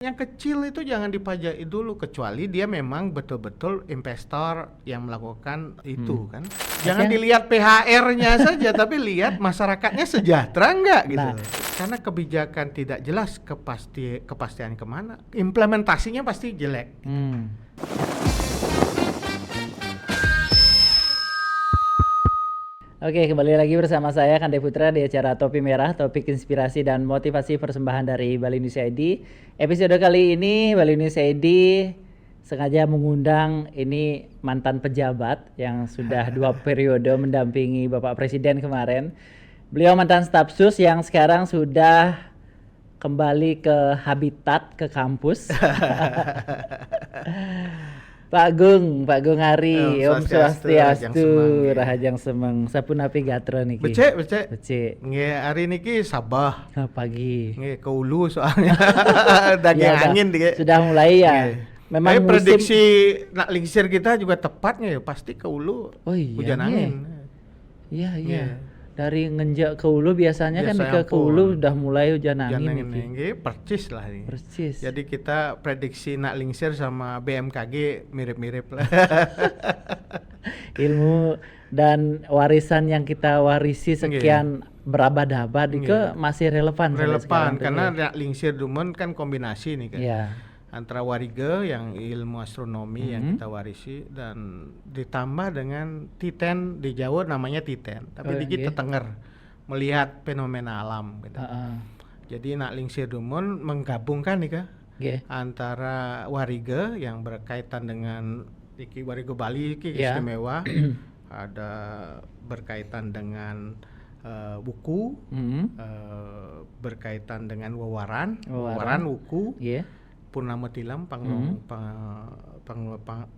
Yang kecil itu jangan dipajaki dulu kecuali dia memang betul-betul investor yang melakukan itu kan. Jangan dilihat PHR-nya saja tapi lihat masyarakatnya sejahtera enggak gitu. Nah. Karena kebijakan tidak jelas kepastian kemana, implementasinya pasti jelek. Oke, kembali lagi bersama saya Kande Putra di acara Topi Merah, topik inspirasi dan motivasi persembahan dari Bali News ID. Episode kali ini Bali News ID sengaja mengundang ini mantan pejabat yang sudah 2 periode mendampingi Bapak Presiden kemarin. Beliau mantan stafsus yang sekarang sudah kembali ke habitat, ke kampus. Pak Gung Hari, Om Swastiastu, Rahajang Semeng, sapunapi gatro niki. Becek. Nggih, hari niki Sabah. Pagi. Nggih, ke Ulu soalnya. Daging angin dik. Sudah mulai ya. Memang prediksi nak lingsir kita juga tepatnya ya pasti ke Ulu. Hujan angin. Iya. Dari ngenjak ke Ulu biasanya kan ke Ulu udah mulai hujan angin ini. Percis lah ini. Percis. Jadi kita prediksi nak lingsir sama BMKG mirip-mirip lah. Ilmu dan warisan yang kita warisi sekian berabad-abad itu masih relevan karena nak lingsir Dumon kan kombinasi nih kan. Iya. Antara warige yang ilmu astronomi yang kita warisi dan ditambah dengan titen di Jawa namanya titen tapi dikit tetenger melihat fenomena alam gitu. Jadi nak lingsir Dumon menggabungkan nih antara warige yang berkaitan dengan iki warige Bali iki istimewa ada berkaitan dengan wuku berkaitan dengan wawaran wuku Purnama Tilam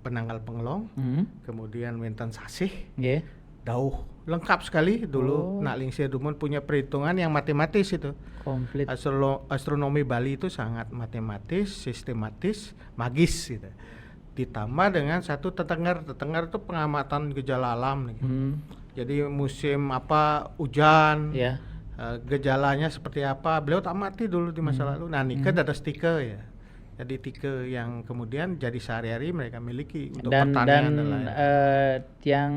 penanggal pengelong kemudian Wenten Sasih dauh lengkap sekali dulu nak lingsir Dumon punya perhitungan yang matematis itu komplit. Astronomi Bali itu sangat matematis, sistematis, magis gitu. Ditambah dengan satu tetengar itu pengamatan gejala alam nih. Jadi musim apa hujan gejalanya seperti apa beliau amati dulu di masa lalu. Nah nikah ada stike ya. Jadi tike yang kemudian jadi sehari-hari mereka miliki untuk pertanian dan lain. Yang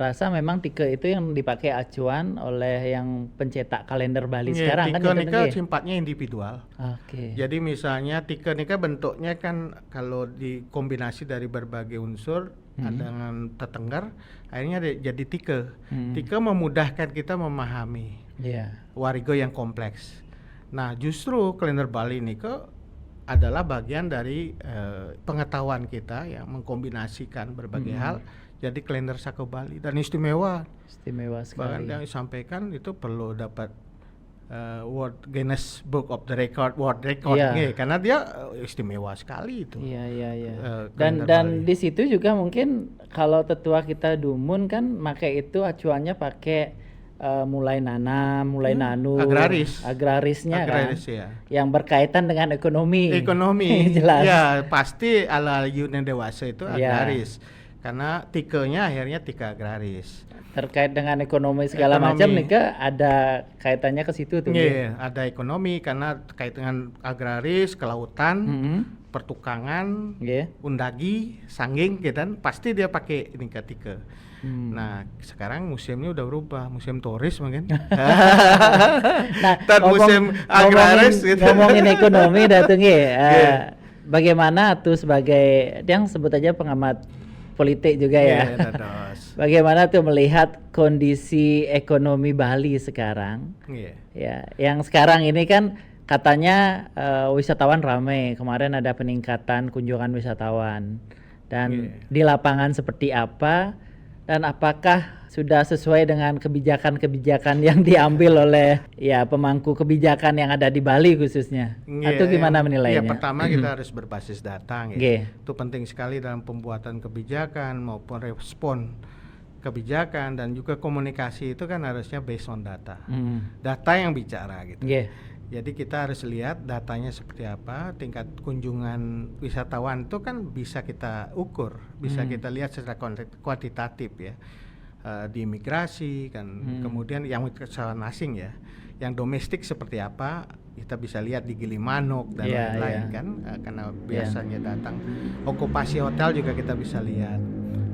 rasa memang tike itu yang dipakai acuan oleh yang pencetak kalender Bali sekarang kan. Tike nikah sifatnya individual. Jadi misalnya tike nikah bentuknya kan kalau dikombinasi dari berbagai unsur dengan tetenggar akhirnya jadi tike. Tike memudahkan kita memahami warigo yang kompleks. Nah justru kalender Bali nikah adalah bagian dari pengetahuan kita yang mengkombinasikan berbagai hal jadi kalender Sako Bali dan istimewa sekali. Bahkan yang disampaikan itu perlu dapat World Guinness Book of the World Record karena dia istimewa sekali itu. Dan di situ juga mungkin kalau tetua kita Dumun kan pakai itu acuannya pakai mulai nanam, mulai nanu, agrarisnya kan, yang berkaitan dengan ekonomi jelas. Ya pasti ala Yunen dewasa itu agraris, karena tikenya akhirnya tika agraris. Terkait dengan ekonomi segala macam nih ada kaitannya ke situ tuh. Ada ekonomi karena terkait dengan agraris, kelautan, pertukangan, undagi, sangging, gitu kan, pasti dia pakai ini ketika. Nah sekarang musimnya udah berubah, musim turis mungkin. Musim agraris gitu. Ngomongin ekonomi datang bagaimana tuh sebagai yang sebut aja pengamat politik juga bagaimana tuh melihat kondisi ekonomi Bali sekarang? Yang sekarang ini kan katanya wisatawan ramai, kemarin ada peningkatan kunjungan wisatawan dan di lapangan seperti apa? Dan apakah sudah sesuai dengan kebijakan-kebijakan yang diambil oleh pemangku kebijakan yang ada di Bali khususnya? Atau gimana menilainya? Pertama kita harus berbasis data. Itu penting sekali dalam pembuatan kebijakan maupun respon kebijakan dan juga komunikasi itu kan harusnya based on data. Data yang bicara gitu. Jadi kita harus lihat datanya seperti apa, tingkat kunjungan wisatawan itu kan bisa kita ukur, bisa kita lihat secara kuantitatif di imigrasi kan, kemudian yang wisatawan asing yang domestik seperti apa, kita bisa lihat di Gilimanuk dan lain-lain kan, karena biasanya datang. Okupasi hotel juga kita bisa lihat.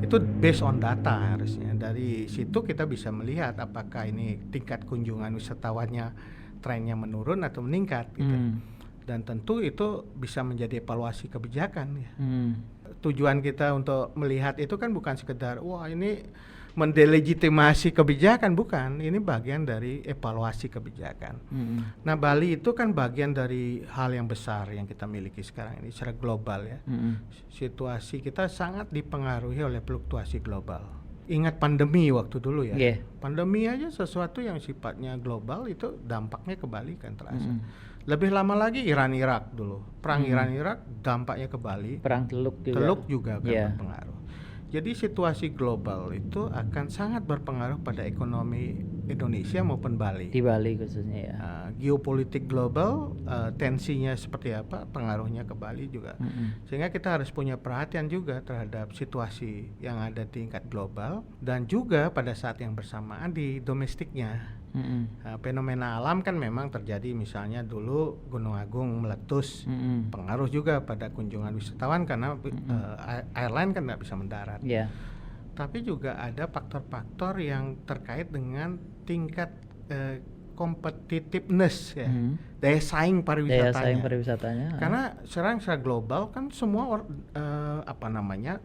Itu based on data harusnya. Dari situ kita bisa melihat apakah ini tingkat kunjungan wisatawannya trennya menurun atau meningkat gitu. Dan tentu itu bisa menjadi evaluasi kebijakan ya. Tujuan kita untuk melihat itu kan bukan sekedar wah ini mendelegitimasi kebijakan, bukan. Ini bagian dari evaluasi kebijakan. Nah, Bali itu kan bagian dari hal yang besar yang kita miliki sekarang ini secara global ya. Situasi kita sangat dipengaruhi oleh fluktuasi global. Ingat pandemi waktu dulu ya. Pandemi aja sesuatu yang sifatnya global itu dampaknya ke Bali kan terasa. Lebih lama lagi Iran-Irak dulu. Perang Iran-Irak dampaknya ke Bali. Perang Teluk juga. Teluk juga akan berpengaruh. Jadi situasi global itu akan sangat berpengaruh pada ekonomi Indonesia maupun Bali. Di Bali khususnya ya. Geopolitik global, tensinya seperti apa, pengaruhnya ke Bali juga. Sehingga kita harus punya perhatian juga terhadap situasi yang ada di tingkat global dan juga pada saat yang bersamaan di domestiknya. Fenomena alam kan memang terjadi, misalnya dulu Gunung Agung meletus, pengaruh juga pada kunjungan wisatawan karena airline kan nggak bisa mendarat. Tapi juga ada faktor-faktor yang terkait dengan tingkat competitiveness ya, daya saing pariwisatanya. Daya saing pariwisatanya. Karena sekarang secara global kan semua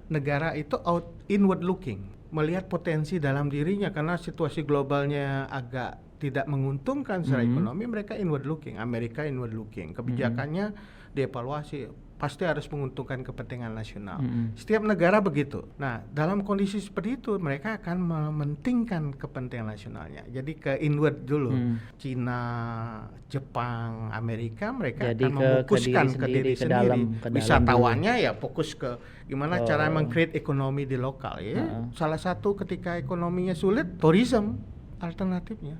negara itu inward looking, melihat potensi dalam dirinya karena situasi globalnya agak tidak menguntungkan secara ekonomi, mereka inward looking. Amerika inward looking, kebijakannya dievaluasi, pasti harus menguntungkan kepentingan nasional. Setiap negara begitu. Nah, dalam kondisi seperti itu mereka akan mementingkan kepentingan nasionalnya. Jadi ke inward dulu. Cina, Jepang, Amerika mereka jadi akan memfokuskan ke diri sendiri. Wisatawannya ya fokus ke gimana cara meng-create ekonomi di lokal ya. Salah satu ketika ekonominya sulit, tourism alternatifnya.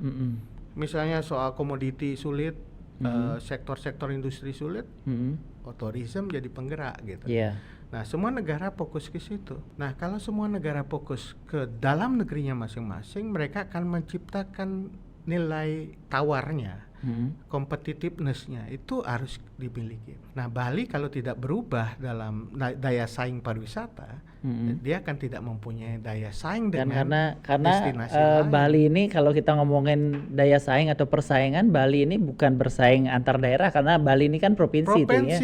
Misalnya soal komoditi sulit, sektor-sektor industri sulit, tourism jadi penggerak gitu. Nah, semua negara fokus ke situ. Nah, kalau semua negara fokus ke dalam negerinya masing-masing, mereka akan menciptakan nilai tawarnya, competitiveness-nya itu harus dimiliki. Nah, Bali kalau tidak berubah dalam daya saing pariwisata, dia akan tidak mempunyai daya saing dengan destinasi lain. Bali ini kalau kita ngomongin daya saing atau persaingan, Bali ini bukan bersaing antar daerah karena Bali ini kan provinsi itu ya.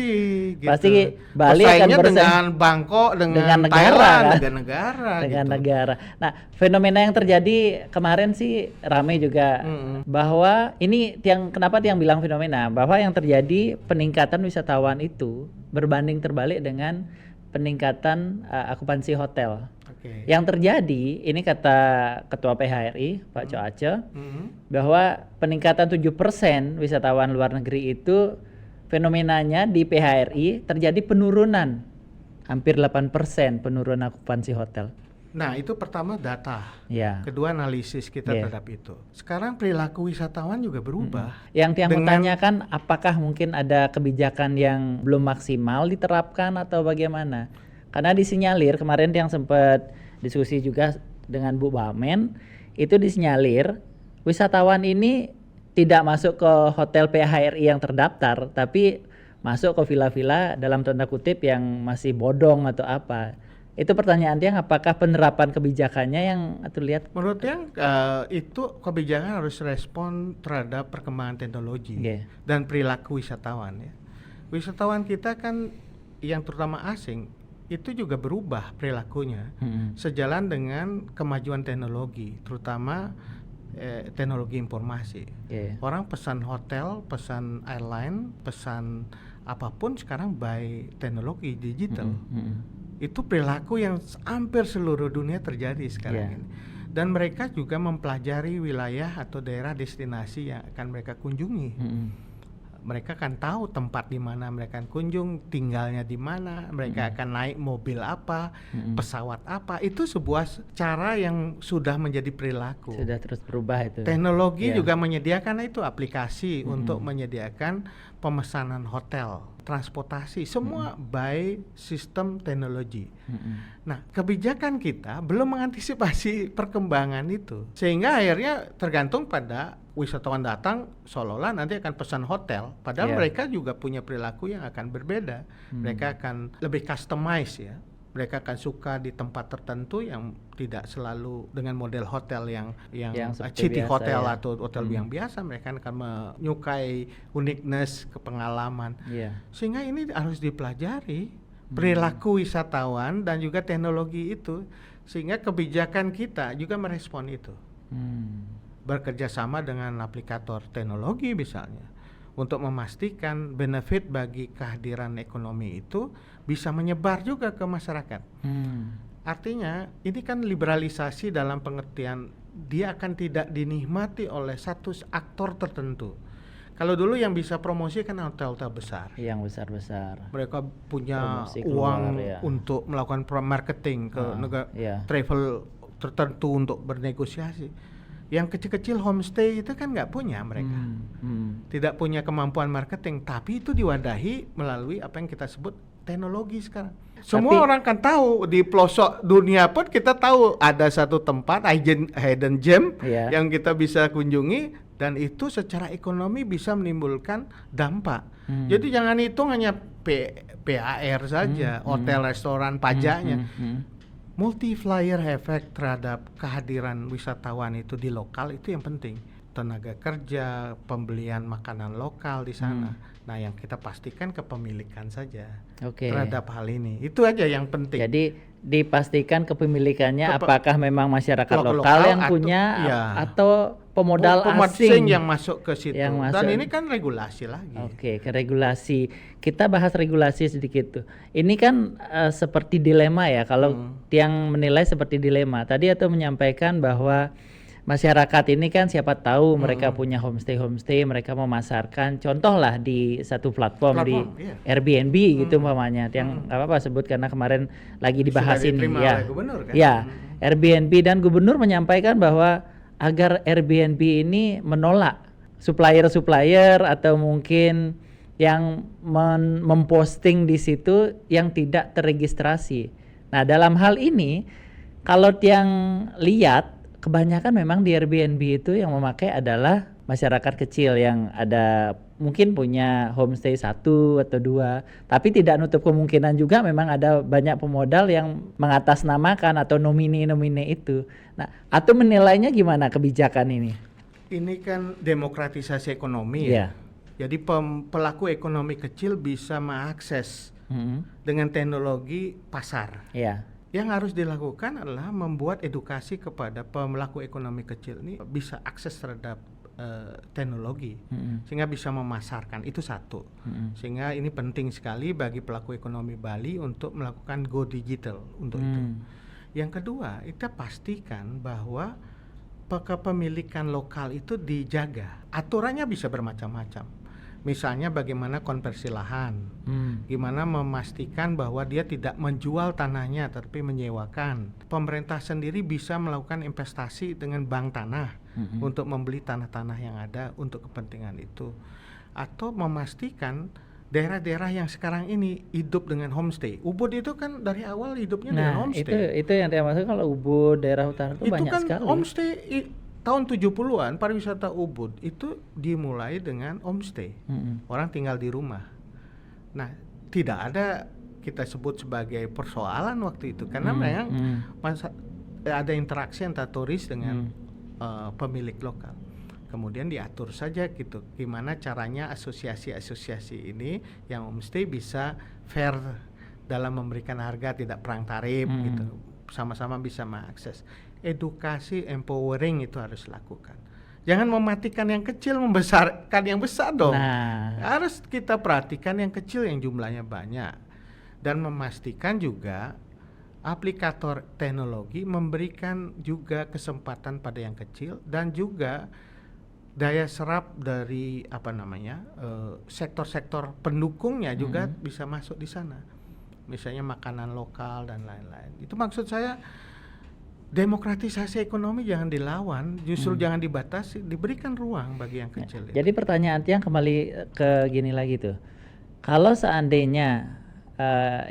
Gitu. Pasti Bali akan bersaing dengan Bangkok, dengan negara, Thailand, kan? dengan negara. Dengan negara. Nah, fenomena yang terjadi kemarin sih ramai juga bahwa ini kenapa yang bilang fenomena, bahwa yang terjadi peningkatan wisatawan itu berbanding terbalik dengan peningkatan akupansi hotel. Yang terjadi, ini kata Ketua PHRI, Pak Cho Ace, bahwa peningkatan 7% wisatawan luar negeri itu fenomenanya di PHRI terjadi penurunan hampir 8% penurunan akupansi hotel. Nah, itu pertama data. Kedua analisis kita terhadap itu. Sekarang perilaku wisatawan juga berubah. Yang mau tanyakan apakah mungkin ada kebijakan yang belum maksimal diterapkan atau bagaimana? Karena disinyalir kemarin yang sempat diskusi juga dengan Bu Bamen, itu disinyalir wisatawan ini tidak masuk ke hotel PHRI yang terdaftar, tapi masuk ke villa-villa dalam tanda kutip yang masih bodong atau apa. Itu pertanyaan Tiang, apakah penerapan kebijakannya yang lihat? Menurut Tiang itu kebijakan harus respon terhadap perkembangan teknologi dan perilaku wisatawan ya. Wisatawan kita kan yang terutama asing itu juga berubah perilakunya sejalan dengan kemajuan teknologi, terutama teknologi informasi. Orang pesan hotel, pesan airline, pesan apapun sekarang by teknologi digital. Itu perilaku yang hampir seluruh dunia terjadi sekarang ini. Dan mereka juga mempelajari wilayah atau daerah destinasi yang akan mereka kunjungi. Mereka akan tahu tempat di mana mereka akan kunjung, tinggalnya di mana, mereka akan naik mobil apa, pesawat apa. Itu sebuah cara yang sudah menjadi perilaku. Sudah terus berubah itu. Teknologi juga menyediakan itu aplikasi untuk menyediakan pemesanan hotel, transportasi, semua by sistem teknologi. Nah, kebijakan kita belum mengantisipasi perkembangan itu, sehingga akhirnya tergantung pada wisatawan datang seolah-olah nanti akan pesan hotel, padahal mereka juga punya perilaku yang akan berbeda. Mereka akan lebih customize ya. Mereka akan suka di tempat tertentu yang tidak selalu dengan model hotel yang city biasa, hotel atau hotel yang biasa. Mereka akan menyukai uniqueness, kepengalaman. Sehingga ini harus dipelajari perilaku wisatawan dan juga teknologi itu, sehingga kebijakan kita juga merespon itu. Bekerja sama dengan aplikator teknologi misalnya untuk memastikan benefit bagi kehadiran ekonomi itu bisa menyebar juga ke masyarakat. Artinya ini kan liberalisasi dalam pengertian dia akan tidak dinikmati oleh satu aktor tertentu. Kalau dulu yang bisa promosi kan hotel-hotel besar. Yang besar-besar. Mereka punya uang untuk melakukan marketing ke negara travel tertentu untuk bernegosiasi. Yang kecil-kecil homestay itu kan nggak punya mereka. Tidak punya kemampuan marketing, tapi itu diwadahi melalui apa yang kita sebut teknologi sekarang. Semua orang kan tahu, di pelosok dunia pun kita tahu ada satu tempat hidden gem yang kita bisa kunjungi, dan itu secara ekonomi bisa menimbulkan dampak. Jadi jangan hitung hanya PAR saja, hotel, restoran, pajaknya. Multiplier effect terhadap kehadiran wisatawan itu di lokal itu yang penting. Tenaga kerja, pembelian makanan lokal di sana. Nah, yang kita pastikan kepemilikan saja terhadap hal ini. Itu aja yang penting. Jadi dipastikan kepemilikannya apakah memang masyarakat lokal yang punya atau pemodal asing yang masuk ke situ. Dan ini kan regulasi lagi. Ke regulasi. Kita bahas regulasi sedikit tuh. Ini kan seperti dilema ya, kalau yang menilai seperti dilema. Tadi Ato menyampaikan bahwa masyarakat ini kan siapa tahu mereka punya homestay, mereka memasarkan, contoh lah di satu platform di Airbnb gitu umpamanya, yang apa sebut karena kemarin lagi dibahas ini ya. Kan? Ya, Airbnb, dan gubernur menyampaikan bahwa agar Airbnb ini menolak supplier atau mungkin yang memposting di situ yang tidak terregistrasi. Nah, dalam hal ini kalau yang lihat kebanyakan memang di Airbnb itu yang memakai adalah masyarakat kecil yang ada mungkin punya homestay 1 atau 2, tapi tidak nutup kemungkinan juga memang ada banyak pemodal yang mengatasnamakan atau nomine itu. Nah, atau menilainya gimana kebijakan ini? Ini kan demokratisasi ekonomi ya. Jadi pelaku ekonomi kecil bisa mengakses dengan teknologi pasar. Yang harus dilakukan adalah membuat edukasi kepada pelaku ekonomi kecil ini bisa akses terhadap teknologi sehingga bisa memasarkan, itu satu. Sehingga ini penting sekali bagi pelaku ekonomi Bali untuk melakukan go digital untuk itu. Yang kedua, kita pastikan bahwa kepemilikan lokal itu dijaga. Aturannya bisa bermacam-macam. Misalnya bagaimana konversi lahan, gimana memastikan bahwa dia tidak menjual tanahnya tapi menyewakan. Pemerintah sendiri bisa melakukan investasi dengan bank tanah untuk membeli tanah-tanah yang ada untuk kepentingan itu. Atau memastikan daerah-daerah yang sekarang ini hidup dengan homestay. Ubud itu kan dari awal hidupnya dengan homestay. Itu yang saya maksud, kalau Ubud, daerah utara itu banyak kan sekali. Homestay tahun 70-an pariwisata Ubud itu dimulai dengan homestay. Orang tinggal di rumah. Nah, tidak ada kita sebut sebagai persoalan waktu itu karena memang ada interaksi antara turis dengan pemilik lokal. Kemudian diatur saja gitu gimana caranya asosiasi-asosiasi ini yang homestay bisa fair dalam memberikan harga, tidak perang tarif gitu. Sama-sama bisa mengakses. Edukasi, empowering itu harus dilakukan. Jangan mematikan yang kecil, membesarkan yang besar dong. Harus kita perhatikan yang kecil yang jumlahnya banyak. Dan memastikan juga aplikator teknologi memberikan juga kesempatan pada yang kecil dan juga daya serap dari sektor-sektor pendukungnya juga bisa masuk di sana. Misalnya makanan lokal dan lain-lain. Itu maksud saya, demokratisasi ekonomi jangan dilawan, justru jangan dibatasi, diberikan ruang bagi yang kecil. Jadi pertanyaan Tiang kembali ke gini lagi tuh. Kalau seandainya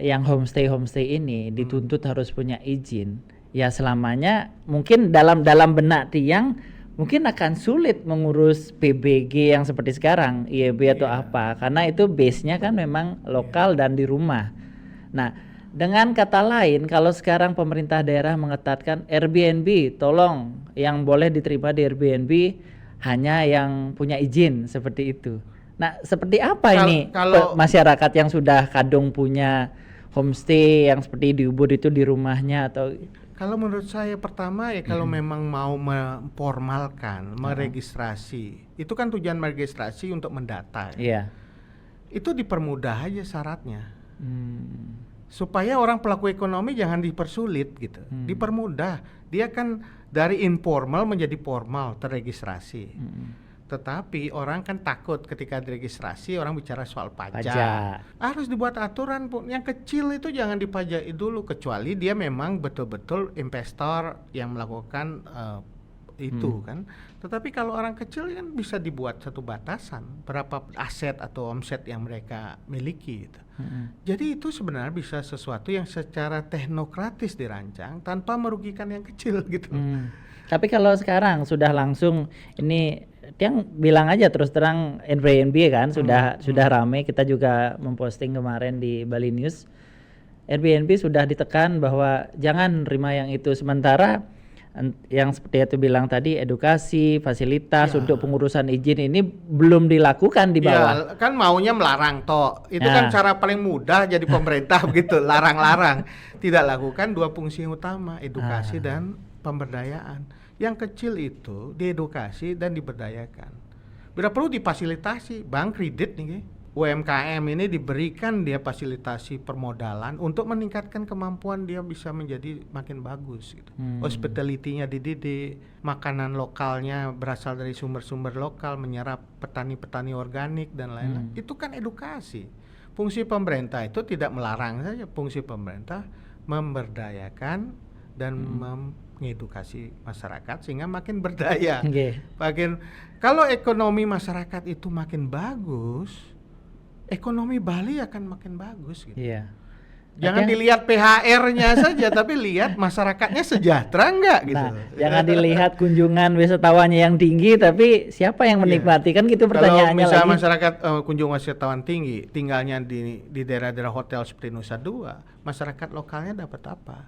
yang homestay ini dituntut harus punya izin, ya selamanya mungkin dalam benak Tiang mungkin akan sulit mengurus PBG yang seperti sekarang, IEB atau apa, karena itu base-nya kan memang lokal dan di rumah. Nah, dengan kata lain, kalau sekarang pemerintah daerah mengetatkan Airbnb, tolong yang boleh diterima di Airbnb hanya yang punya izin seperti itu. Nah, seperti apa kalau masyarakat yang sudah kadung punya homestay yang seperti di Ubud itu di rumahnya atau? Kalau menurut saya pertama ya kalau memang mau memformalkan, meregistrasi, itu kan tujuan meregistrasi untuk mendata. Iya. Itu dipermudah aja syaratnya. Supaya orang pelaku ekonomi jangan dipersulit gitu, dipermudah. Dia kan dari informal menjadi formal terregistrasi. Tetapi orang kan takut ketika diregistrasi orang bicara soal pajak. Harus dibuat aturan pun. Yang kecil itu jangan dipajaki dulu kecuali dia memang betul-betul investor yang melakukan itu kan. Tetapi kalau orang kecil kan bisa dibuat satu batasan berapa aset atau omset yang mereka miliki gitu. Jadi itu sebenarnya bisa sesuatu yang secara teknokratis dirancang tanpa merugikan yang kecil gitu. Tapi kalau sekarang sudah langsung ini yang bilang aja terus terang Airbnb kan sudah ramai, kita juga memposting kemarin di Bali News. Airbnb sudah ditekan bahwa jangan terima yang itu, sementara yang seperti itu bilang tadi edukasi, fasilitas untuk pengurusan izin ini belum dilakukan di bawah. Kan maunya melarang toh. Itu kan cara paling mudah jadi pemerintah begitu, larang-larang. Tidak lakukan dua fungsi utama, edukasi dan pemberdayaan. Yang kecil itu diedukasi dan diberdayakan. Bila perlu difasilitasi, bank kredit nih, UMKM ini diberikan dia fasilitasi permodalan untuk meningkatkan kemampuan dia bisa menjadi makin bagus gitu. Hospitality-nya dididik, makanan lokalnya berasal dari sumber-sumber lokal, menyerap petani-petani organik dan lain-lain. Itu kan edukasi. Fungsi pemerintah itu tidak melarang saja, fungsi pemerintah memberdayakan dan mengedukasi masyarakat sehingga makin berdaya. Kalau ekonomi masyarakat itu makin bagus, ekonomi Bali akan makin bagus gitu. Jangan dilihat PHR-nya saja, tapi lihat masyarakatnya sejahtera enggak gitu. Nah, jangan dilihat kunjungan wisatawannya yang tinggi, tapi siapa yang menikmati kan gitu pertanyaannya. Kalau misalnya masyarakat kunjungan wisatawan tinggi, tinggalnya di daerah-daerah hotel seperti Nusa Dua, masyarakat lokalnya dapat apa?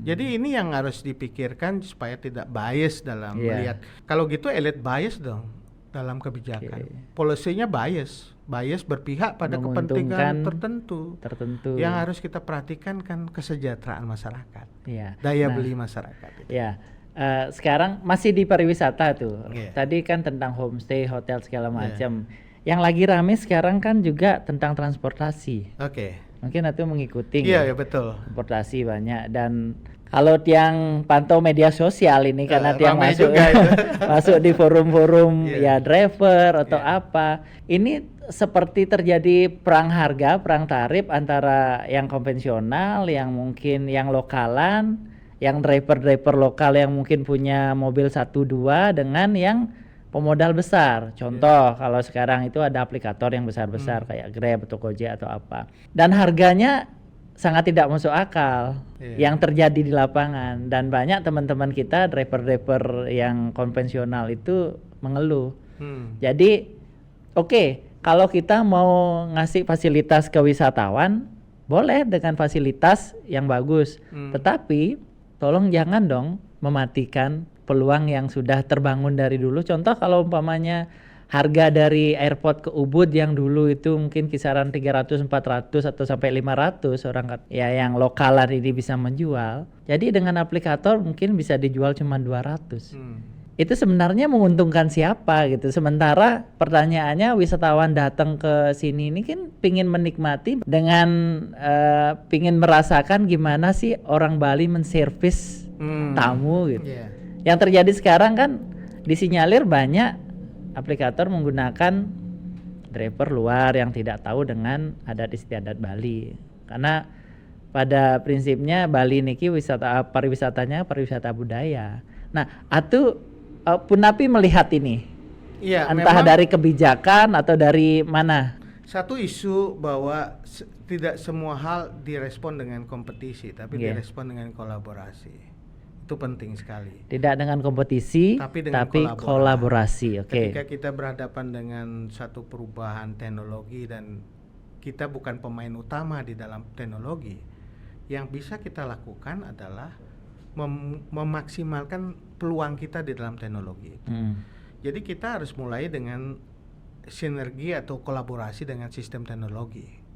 Jadi ini yang harus dipikirkan supaya tidak bias dalam melihat. Kalau gitu elit bias dong dalam kebijakan. Polisinya bias berpihak pada kepentingan tertentu yang harus kita perhatikan kan kesejahteraan masyarakat, daya beli masyarakat. Sekarang masih di pariwisata tuh. Tadi kan tentang homestay, hotel segala macam. Yang lagi rame sekarang kan juga tentang transportasi. Mungkin itu mengikuti. Betul. Transportasi banyak, dan kalau tiang pantau media sosial ini karena tiang masuk masuk di forum-forum driver atau apa, ini seperti terjadi perang harga, perang tarif antara yang konvensional, yang mungkin yang lokalan, yang driver-driver lokal yang mungkin punya mobil 1-2 dengan yang pemodal besar. Contoh kalau sekarang itu ada aplikator yang besar-besar kayak Grab atau Gojek atau apa. Dan harganya sangat tidak masuk akal yang terjadi di lapangan, dan banyak teman-teman kita driver-driver yang konvensional itu mengeluh. Jadi kalau kita mau ngasih fasilitas ke wisatawan, boleh dengan fasilitas yang bagus. Tetapi tolong jangan dong mematikan peluang yang sudah terbangun dari dulu. Contoh kalau umpamanya harga dari airport ke Ubud yang dulu itu mungkin kisaran 300, 400 atau sampai 500 orang yang lokalan ini bisa menjual. Jadi dengan aplikator mungkin bisa dijual cuma 200. Itu sebenarnya menguntungkan siapa gitu. Sementara pertanyaannya wisatawan datang ke sini ini kan pingin menikmati dengan pingin merasakan gimana sih orang Bali menservis tamu gitu. Yang terjadi sekarang kan disinyalir banyak aplikator menggunakan driver luar yang tidak tahu dengan adat istiadat Bali. Karena pada prinsipnya Bali niki pariwisatanya pariwisata budaya. Nah, Punapi melihat ini, entah dari kebijakan atau dari mana. Satu isu bahwa tidak semua hal direspon dengan kompetisi, tapi direspon dengan kolaborasi. Itu penting sekali. Tidak dengan kompetisi, tapi kolaborasi. Ketika kita berhadapan dengan satu perubahan teknologi dan kita bukan pemain utama di dalam teknologi, yang bisa kita lakukan adalah memaksimalkan peluang kita di dalam teknologi itu. Jadi kita harus mulai dengan sinergi atau kolaborasi dengan sistem teknologi.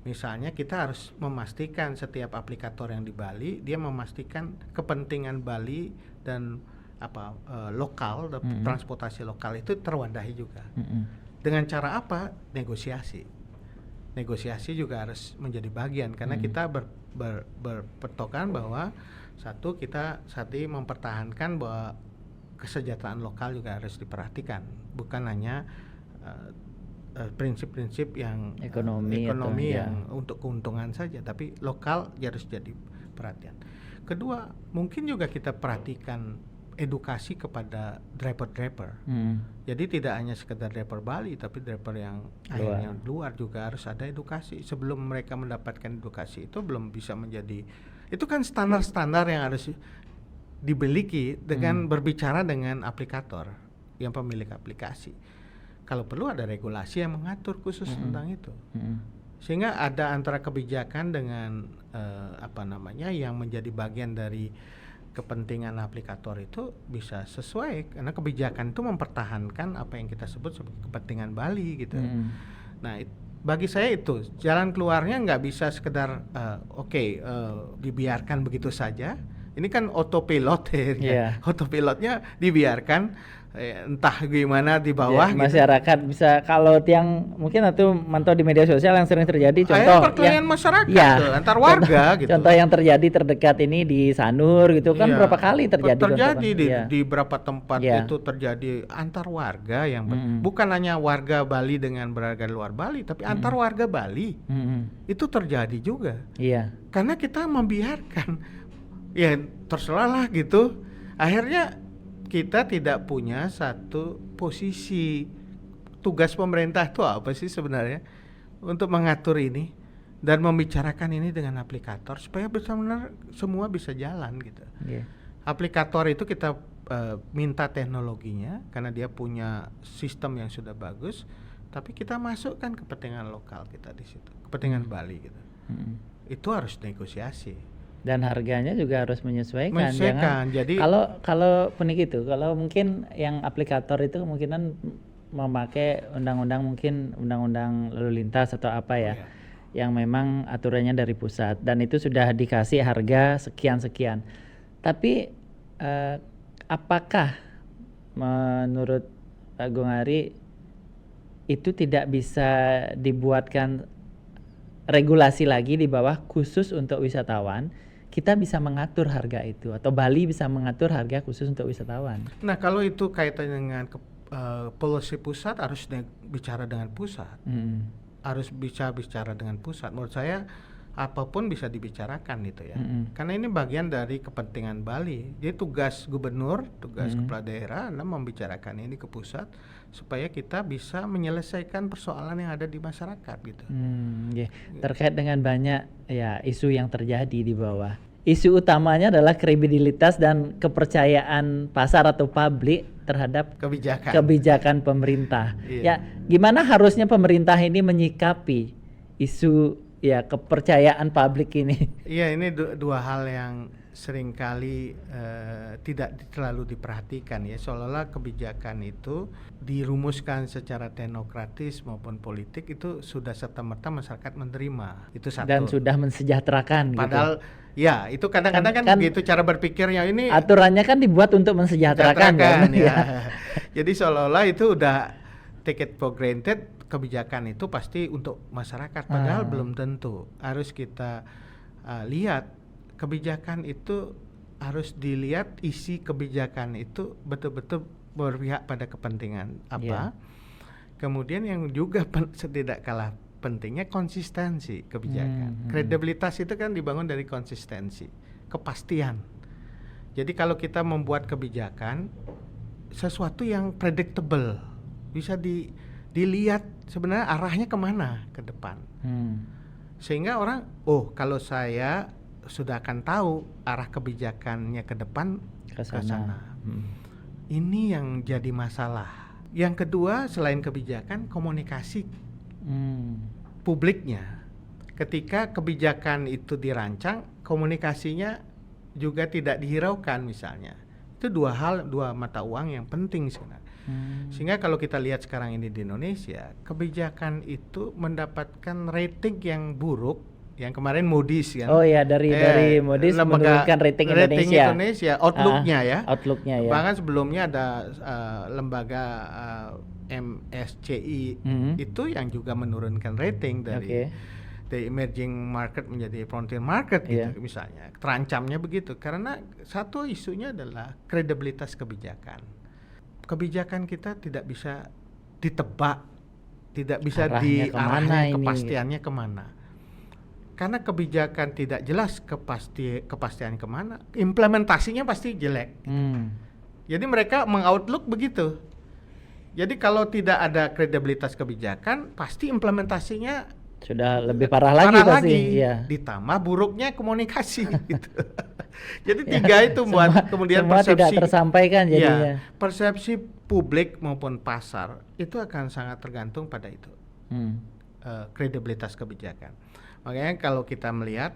Misalnya kita harus memastikan setiap aplikator yang di Bali dia memastikan kepentingan Bali dan lokal, transportasi lokal itu terwadahi juga. Dengan cara apa? Negosiasi. Negosiasi juga harus menjadi bagian karena kita berpetokan bahwa satu, kita saat ini mempertahankan bahwa kesejahteraan lokal juga harus diperhatikan, bukan hanya prinsip-prinsip yang ekonomi yang untuk keuntungan saja, tapi lokal harus jadi perhatian. Kedua, mungkin juga kita perhatikan edukasi kepada driver-driver. Jadi tidak hanya sekedar driver Bali, tapi driver yang akhirnya luar juga harus ada edukasi. Sebelum mereka mendapatkan edukasi itu belum bisa menjadi, itu kan standar-standar yang harus dimiliki dengan berbicara dengan aplikator yang pemilik aplikasi. Kalau perlu ada regulasi yang mengatur khusus tentang itu, sehingga ada antara kebijakan dengan yang menjadi bagian dari kepentingan aplikator itu bisa sesuai, karena kebijakan itu mempertahankan apa yang kita sebut sebagai kepentingan Bali gitu. Nah, bagi saya itu jalan keluarnya nggak bisa sekedar dibiarkan begitu saja. Ini kan autopilot ya, autopilotnya dibiarkan entah gimana di bawah masyarakat gitu. Bisa kalau tiang mungkin atau mantau di media sosial yang sering terjadi contoh perkelahian masyarakat antar warga gitu. Contoh yang terjadi terdekat ini di Sanur gitu kan berapa kali terjadi di berapa tempat itu terjadi antar warga yang bukan hanya warga Bali dengan berwarga luar Bali, tapi antar warga Bali itu terjadi juga. Karena kita membiarkan terserahlah gitu. Akhirnya kita tidak punya satu posisi. Tugas pemerintah itu apa sih sebenarnya? Untuk mengatur ini dan membicarakan ini dengan aplikator supaya benar-benar semua bisa jalan gitu. Aplikator itu kita minta teknologinya karena dia punya sistem yang sudah bagus, tapi kita masukkan kepentingan lokal kita di situ, kepentingan Bali gitu. Itu harus negosiasi. Dan harganya juga harus menyesuaikan. Jadi kalau punik itu, kalau mungkin yang aplikator itu kemungkinan memakai undang-undang lalu lintas atau apa yang memang aturannya dari pusat dan itu sudah dikasih harga sekian. Tapi apakah menurut Pak Gongari itu tidak bisa dibuatkan regulasi lagi di bawah khusus untuk wisatawan? Kita bisa mengatur harga itu atau Bali bisa mengatur harga khusus untuk wisatawan. Nah, kalau itu kaitannya dengan policy pusat harus bicara dengan pusat. Harus bicara dengan pusat. Menurut saya apapun bisa dibicarakan gitu ya. Karena ini bagian dari kepentingan Bali. Jadi tugas gubernur, tugas kepala daerah adalah membicarakan ini ke pusat supaya kita bisa menyelesaikan persoalan yang ada di masyarakat gitu. Terkait dengan banyak isu yang terjadi di bawah. Isu utamanya adalah kredibilitas dan kepercayaan pasar atau publik terhadap kebijakan pemerintah. Gimana harusnya pemerintah ini menyikapi isu kepercayaan publik ini? Ini dua hal yang seringkali tidak terlalu diperhatikan ya, seolah-olah kebijakan itu dirumuskan secara teknokratis maupun politik itu sudah serta-merta masyarakat menerima. Itu satu. Dan sudah mensejahterakan. Padahal itu kadang-kadang kan begitu cara berpikirnya ini. Aturannya kan dibuat untuk mensejahterakan kan? Jadi seolah-olah itu udah take it for granted, kebijakan itu pasti untuk masyarakat, padahal belum tentu. Harus kita lihat kebijakan itu, harus dilihat isi kebijakan itu betul-betul berpihak pada kepentingan apa. Kemudian yang juga tidak kalah pentingnya konsistensi kebijakan. Kredibilitas itu kan dibangun dari konsistensi, kepastian. Jadi kalau kita membuat kebijakan sesuatu yang predictable, bisa dilihat sebenarnya arahnya kemana ke depan. Sehingga orang, kalau saya sudah akan tahu arah kebijakannya ke depan ke sana. Ini yang jadi masalah. Yang kedua, selain kebijakan, komunikasi publiknya. Ketika kebijakan itu dirancang, komunikasinya juga tidak dihiraukan misalnya. Itu dua mata uang yang penting sebenarnya. Sehingga kalau kita lihat sekarang ini di Indonesia, kebijakan itu mendapatkan rating yang buruk. Yang kemarin Moody's kan. Oh ya, dari Moody's menurunkan rating Indonesia. Outlook-nya ya. Outlook-nya ya. Bahkan sebelumnya ada lembaga MSCI itu yang juga menurunkan rating dari emerging market menjadi frontier market gitu misalnya. Terancamnya begitu karena satu isunya adalah kredibilitas kebijakan. Kebijakan kita tidak bisa ditebak, tidak bisa diarahnya kepastiannya kemana. Karena kebijakan tidak jelas kepastian kemana, implementasinya pasti jelek. Jadi mereka mengoutlook begitu. Jadi kalau tidak ada kredibilitas kebijakan, pasti implementasinya sudah lebih parah lagi. Ya. Ditambah buruknya komunikasi gitu. Jadi tiga itu buat kemudian semua persepsi tidak tersampaikan jadinya. Persepsi publik maupun pasar itu akan sangat tergantung pada itu. Kredibilitas kebijakan. Makanya kalau kita melihat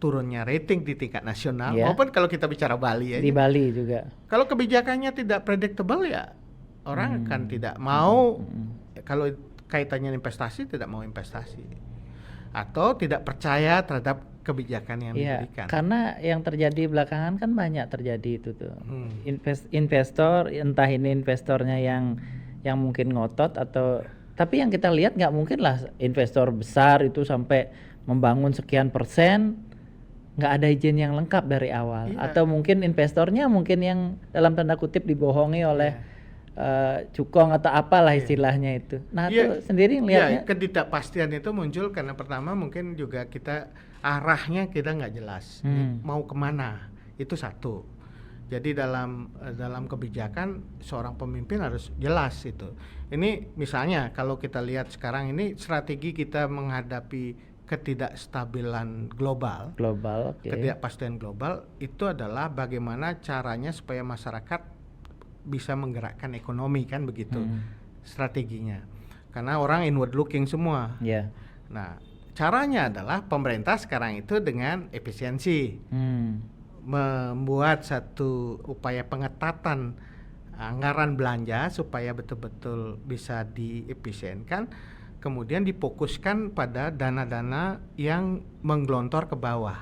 turunnya rating di tingkat nasional maupun kalau kita bicara Bali di Bali juga. Kalau kebijakannya tidak predictable ya orang akan tidak mau kalau kaitannya investasi tidak mau investasi atau tidak percaya terhadap kebijakan yang diberikan. Karena yang terjadi belakangan kan banyak terjadi itu tuh. Investor entah ini investornya yang mungkin ngotot atau tapi yang kita lihat nggak mungkin lah investor besar itu sampai membangun sekian persen nggak ada izin yang lengkap dari awal atau mungkin investornya mungkin yang dalam tanda kutip dibohongi oleh cukong atau apalah istilahnya itu. Nah itu sendiri ngelihatnya ketidakpastian itu muncul karena pertama mungkin juga kita arahnya kita nggak jelas mau kemana, itu satu. Jadi dalam kebijakan seorang pemimpin harus jelas itu. Ini misalnya kalau kita lihat sekarang ini strategi kita menghadapi ketidakstabilan global, ketidakpastian global itu adalah bagaimana caranya supaya masyarakat bisa menggerakkan ekonomi kan begitu strateginya. Karena orang inward looking semua. Nah caranya adalah pemerintah sekarang itu dengan efisiensi. Membuat satu upaya pengetatan anggaran belanja supaya betul-betul bisa diefisienkan, kemudian difokuskan pada dana-dana yang menggelontor ke bawah.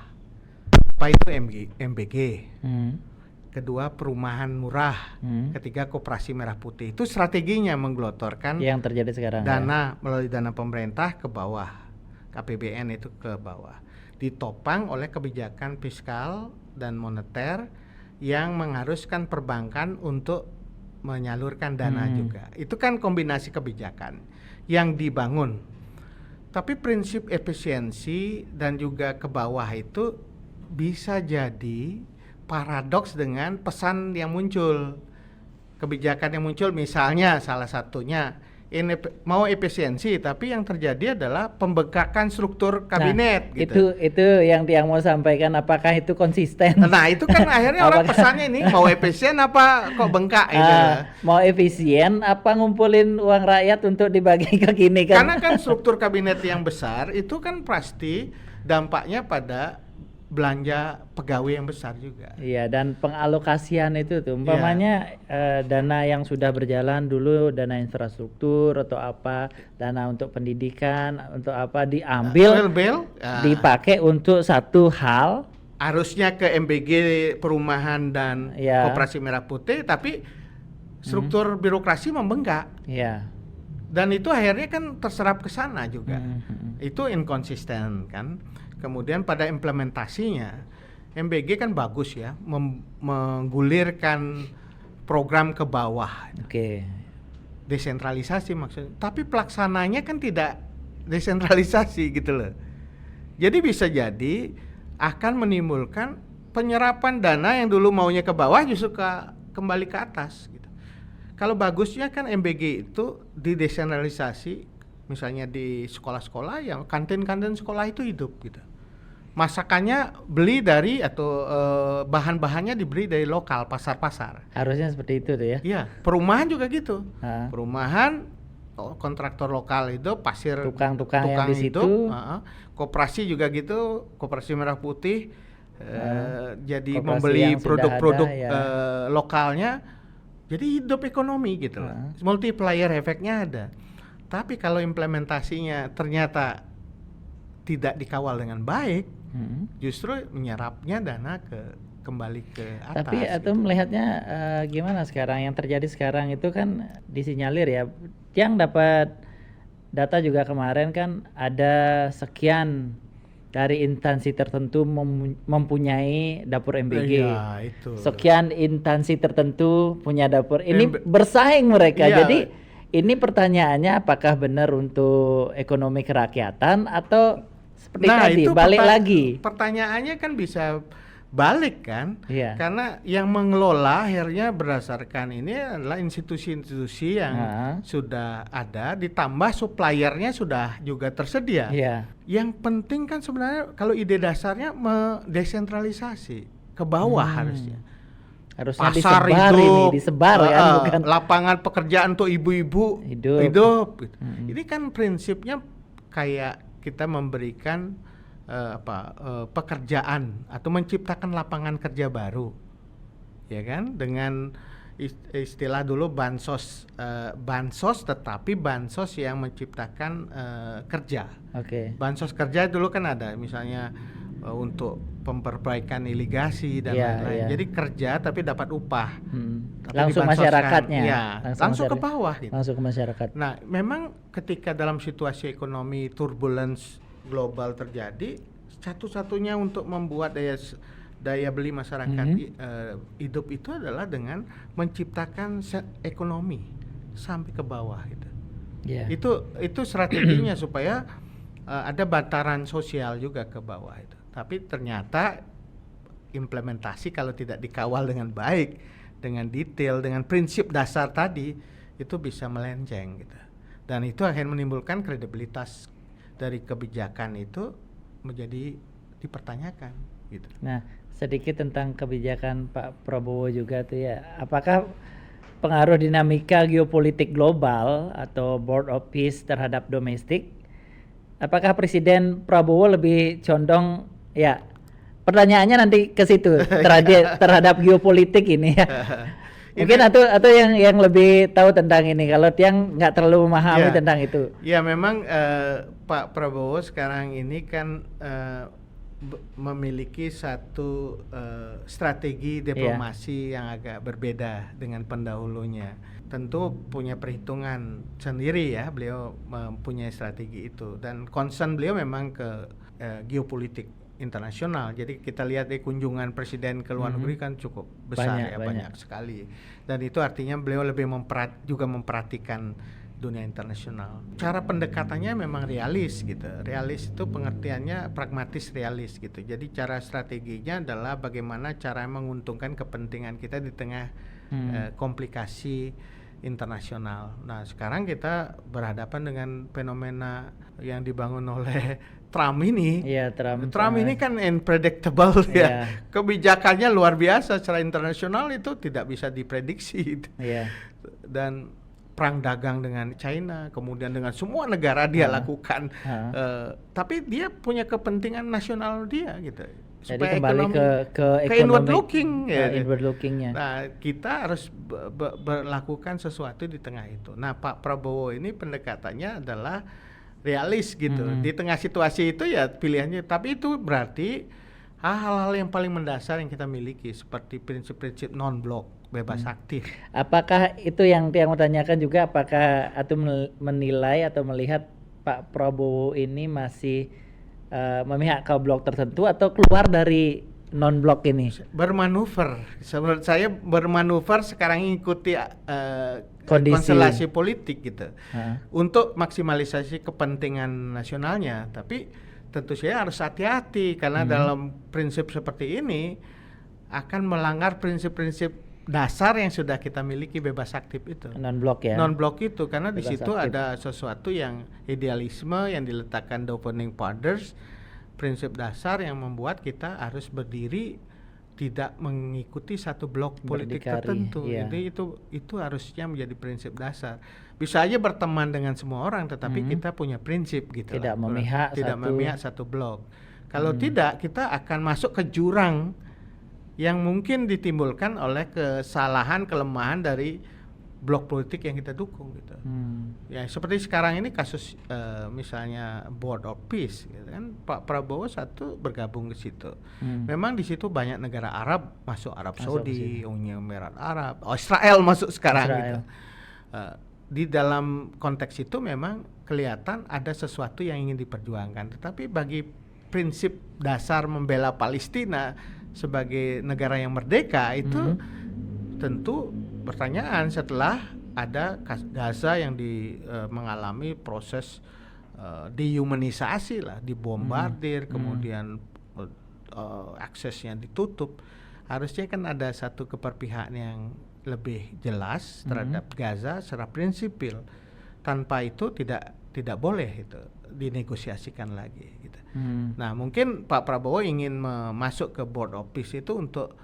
Apa itu MBG? Kedua perumahan murah, ketiga koperasi merah putih. Itu strateginya menggelontorkan yang terjadi sekarang melalui dana pemerintah ke bawah, KPBN itu ke bawah. Ditopang oleh kebijakan fiskal dan moneter yang mengharuskan perbankan untuk menyalurkan dana juga. Itu kan kombinasi kebijakan yang dibangun. Tapi prinsip efisiensi dan juga ke bawah itu bisa jadi paradoks dengan pesan yang muncul. Kebijakan yang muncul misalnya salah satunya ini mau efisiensi tapi yang terjadi adalah pembengkakan struktur kabinet gitu. Itu yang mau sampaikan, apakah itu konsisten? Nah itu kan akhirnya orang pesannya ini mau efisien apa kok bengkak gitu. Mau efisien apa ngumpulin uang rakyat untuk dibagi ke gini kan? Karena kan struktur kabinet yang besar itu kan pasti dampaknya pada belanja pegawai yang besar juga. Iya, dan pengalokasian itu tuh umpamanya dana yang sudah berjalan dulu, dana infrastruktur atau apa, dana untuk pendidikan, untuk apa diambil dipakai untuk satu hal, harusnya ke MBG perumahan dan koperasi merah putih, tapi struktur birokrasi membengkak. Dan itu akhirnya kan terserap ke sana juga. Itu inkonsisten kan. Kemudian pada implementasinya MBG kan bagus ya, menggulirkan program ke bawah. Desentralisasi maksudnya. Tapi pelaksananya kan tidak desentralisasi gitu loh. Jadi bisa jadi akan menimbulkan penyerapan dana yang dulu maunya ke bawah justru kembali ke atas gitu. Kalau bagusnya kan MBG itu didesentralisasi, misalnya di sekolah-sekolah yang kantin-kantin sekolah itu hidup gitu. masakannya beli dari atau bahan-bahannya dibeli dari lokal, pasar-pasar. Harusnya seperti itu tuh ya. Iya, perumahan juga gitu. Perumahan kontraktor lokal itu, pasir tukang yang di situ. Koperasi juga gitu, Koperasi Merah Putih. Jadi membeli produk-produk lokalnya, jadi hidup ekonomi gitu loh. Multiplier efeknya ada. Tapi kalau implementasinya ternyata tidak dikawal dengan baik, justru menyerapnya dana kembali ke atas. Tapi atau gitu. Melihatnya gimana sekarang yang terjadi sekarang itu kan disinyalir ya, yang dapat data juga kemarin kan ada sekian dari instansi tertentu mempunyai dapur MBG. Ya, itu. Sekian instansi tertentu punya dapur. Ini bersaing mereka. Ya. Jadi ini pertanyaannya apakah benar untuk ekonomi kerakyatan atau seperti tadi balik lagi? Pertanyaannya kan bisa balik kan, karena yang mengelola akhirnya berdasarkan ini adalah institusi-institusi yang sudah ada, ditambah suppliernya sudah juga tersedia. Yang penting kan sebenarnya kalau ide dasarnya mendesentralisasi ke bawah harusnya pasar disebar kan, bukan lapangan pekerjaan untuk ibu-ibu hidup. Gitu. Ini kan prinsipnya kayak kita memberikan pekerjaan atau menciptakan lapangan kerja baru, ya kan, dengan istilah dulu bansos, tetapi bansos yang menciptakan kerja. Bansos kerja dulu kan ada, misalnya untuk memperbaikan irigasi dan lain-lain. Jadi kerja tapi dapat upah. Langsung masyarakatnya. Ya, langsung ke bawah. Gitu. Langsung ke masyarakat. Nah, memang ketika dalam situasi ekonomi turbulence global terjadi, satu-satunya untuk membuat daya beli masyarakat hidup itu adalah dengan menciptakan ekonomi sampai ke bawah gitu. Itu strateginya supaya ada bantaran sosial juga ke bawah itu. Tapi ternyata implementasi kalau tidak dikawal dengan baik, dengan detail, dengan prinsip dasar tadi, itu bisa melenceng gitu. Dan itu akan menimbulkan kredibilitas dari kebijakan itu menjadi dipertanyakan gitu. Nah, sedikit tentang kebijakan Pak Prabowo juga tuh ya. Apakah pengaruh dinamika geopolitik global atau Board of Peace terhadap domestik? Apakah Presiden Prabowo lebih condong ya? Pertanyaannya nanti ke situ terhadap geopolitik ini ya. Mungkin atau yang lebih tahu tentang ini, kalau Tiang nggak terlalu memahami tentang itu. Ya memang Pak Prabowo sekarang ini kan memiliki satu strategi diplomasi yang agak berbeda dengan pendahulunya. Tentu punya perhitungan sendiri ya, beliau mempunyai strategi itu, dan concern beliau memang ke geopolitik internasional. Jadi kita lihat kunjungan presiden ke luar negeri kan cukup besar, banyak sekali. Dan itu artinya beliau lebih memperhatikan dunia internasional. Cara pendekatannya memang realis gitu. Realis itu pengertiannya pragmatis realis gitu. Jadi cara strateginya adalah bagaimana cara menguntungkan kepentingan kita di tengah komplikasi internasional. Nah, sekarang kita berhadapan dengan fenomena yang dibangun oleh Trump ini. Trump ini kan unpredictable ya. Kebijakannya luar biasa secara internasional, itu tidak bisa diprediksi. Dan perang dagang dengan China, kemudian dengan semua negara dia lakukan. Tapi dia punya kepentingan nasional dia gitu. Jadi kembali ke inward looking ya. Inward lookingnya. Nah, kita harus melakukan sesuatu di tengah itu. Nah, Pak Prabowo ini pendekatannya adalah realis gitu. Di tengah situasi itu ya pilihannya, tapi itu berarti hal-hal yang paling mendasar yang kita miliki seperti prinsip-prinsip non-blok, bebas aktif. Apakah itu yang mau tanyakan juga, apakah atau menilai atau melihat Pak Prabowo ini masih memihak ke blok tertentu atau keluar dari non-blok ini? Bermanuver. Menurut saya bermanuver sekarang ikuti konstelasi politik gitu. Untuk maksimalisasi kepentingan nasionalnya. Tapi tentu saja harus hati-hati karena dalam prinsip seperti ini akan melanggar prinsip-prinsip dasar yang sudah kita miliki, bebas aktif itu. Non-blok ya. Non-blok itu karena di situ ada sesuatu yang idealisme yang diletakkan the founding fathers prinsip dasar yang membuat kita harus berdiri tidak mengikuti satu blok politik tertentu. Jadi itu harusnya menjadi prinsip dasar. Bisa aja berteman dengan semua orang, tetapi kita punya prinsip gitu. Tidak memihak satu blok. Kalau tidak, kita akan masuk ke jurang yang mungkin ditimbulkan oleh kesalahan, kelemahan dari blok politik yang kita dukung gitu. Ya seperti sekarang ini kasus misalnya Board of Peace gitu kan, Pak Prabowo satu bergabung ke situ. Memang di situ banyak negara Arab masuk, Arab Saudi, Uni Emirat Arab, Israel masuk sekarang gitu. Di dalam konteks itu memang kelihatan ada sesuatu yang ingin diperjuangkan, tetapi bagi prinsip dasar membela Palestina sebagai negara yang merdeka itu tentu pertanyaan setelah ada Gaza yang mengalami proses dehumanisasi lah, dibombardir, kemudian aksesnya ditutup. Harusnya kan ada satu keperpihakan yang lebih jelas terhadap Gaza secara prinsipil. Tanpa itu tidak boleh itu dinegosiasikan lagi gitu. Nah, mungkin Pak Prabowo ingin masuk ke Board of Peace itu untuk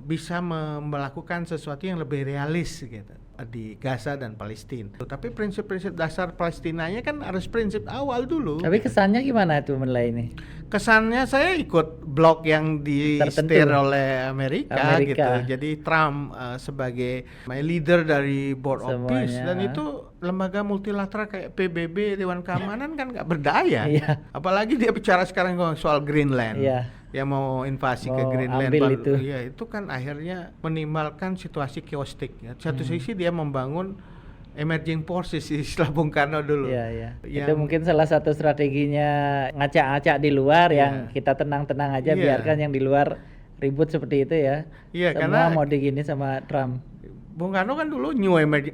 bisa melakukan sesuatu yang lebih realis gitu di Gaza dan Palestina. Tapi prinsip-prinsip dasar Palestinanya kan harus prinsip awal dulu. Tapi kesannya gimana tuh menilai ini? Kesannya saya ikut blok yang di-steer oleh Amerika gitu. Jadi Trump sebagai leader dari Board of Peace, dan itu lembaga multilateral kayak PBB, Dewan Keamanan kan nggak berdaya. Apalagi dia bicara sekarang soal Greenland. Yang mau invasi ke Greenland, itu kan akhirnya menimbulkan situasi chaotic ya. Satu sisi dia membangun emerging forces istilah Bung Karno dulu. Itu mungkin salah satu strateginya ngacak-ngacak di luar yang kita tenang-tenang aja, biarkan yang di luar ribut seperti itu ya. Semua karena mau digini sama Trump. Bung Karno kan dulu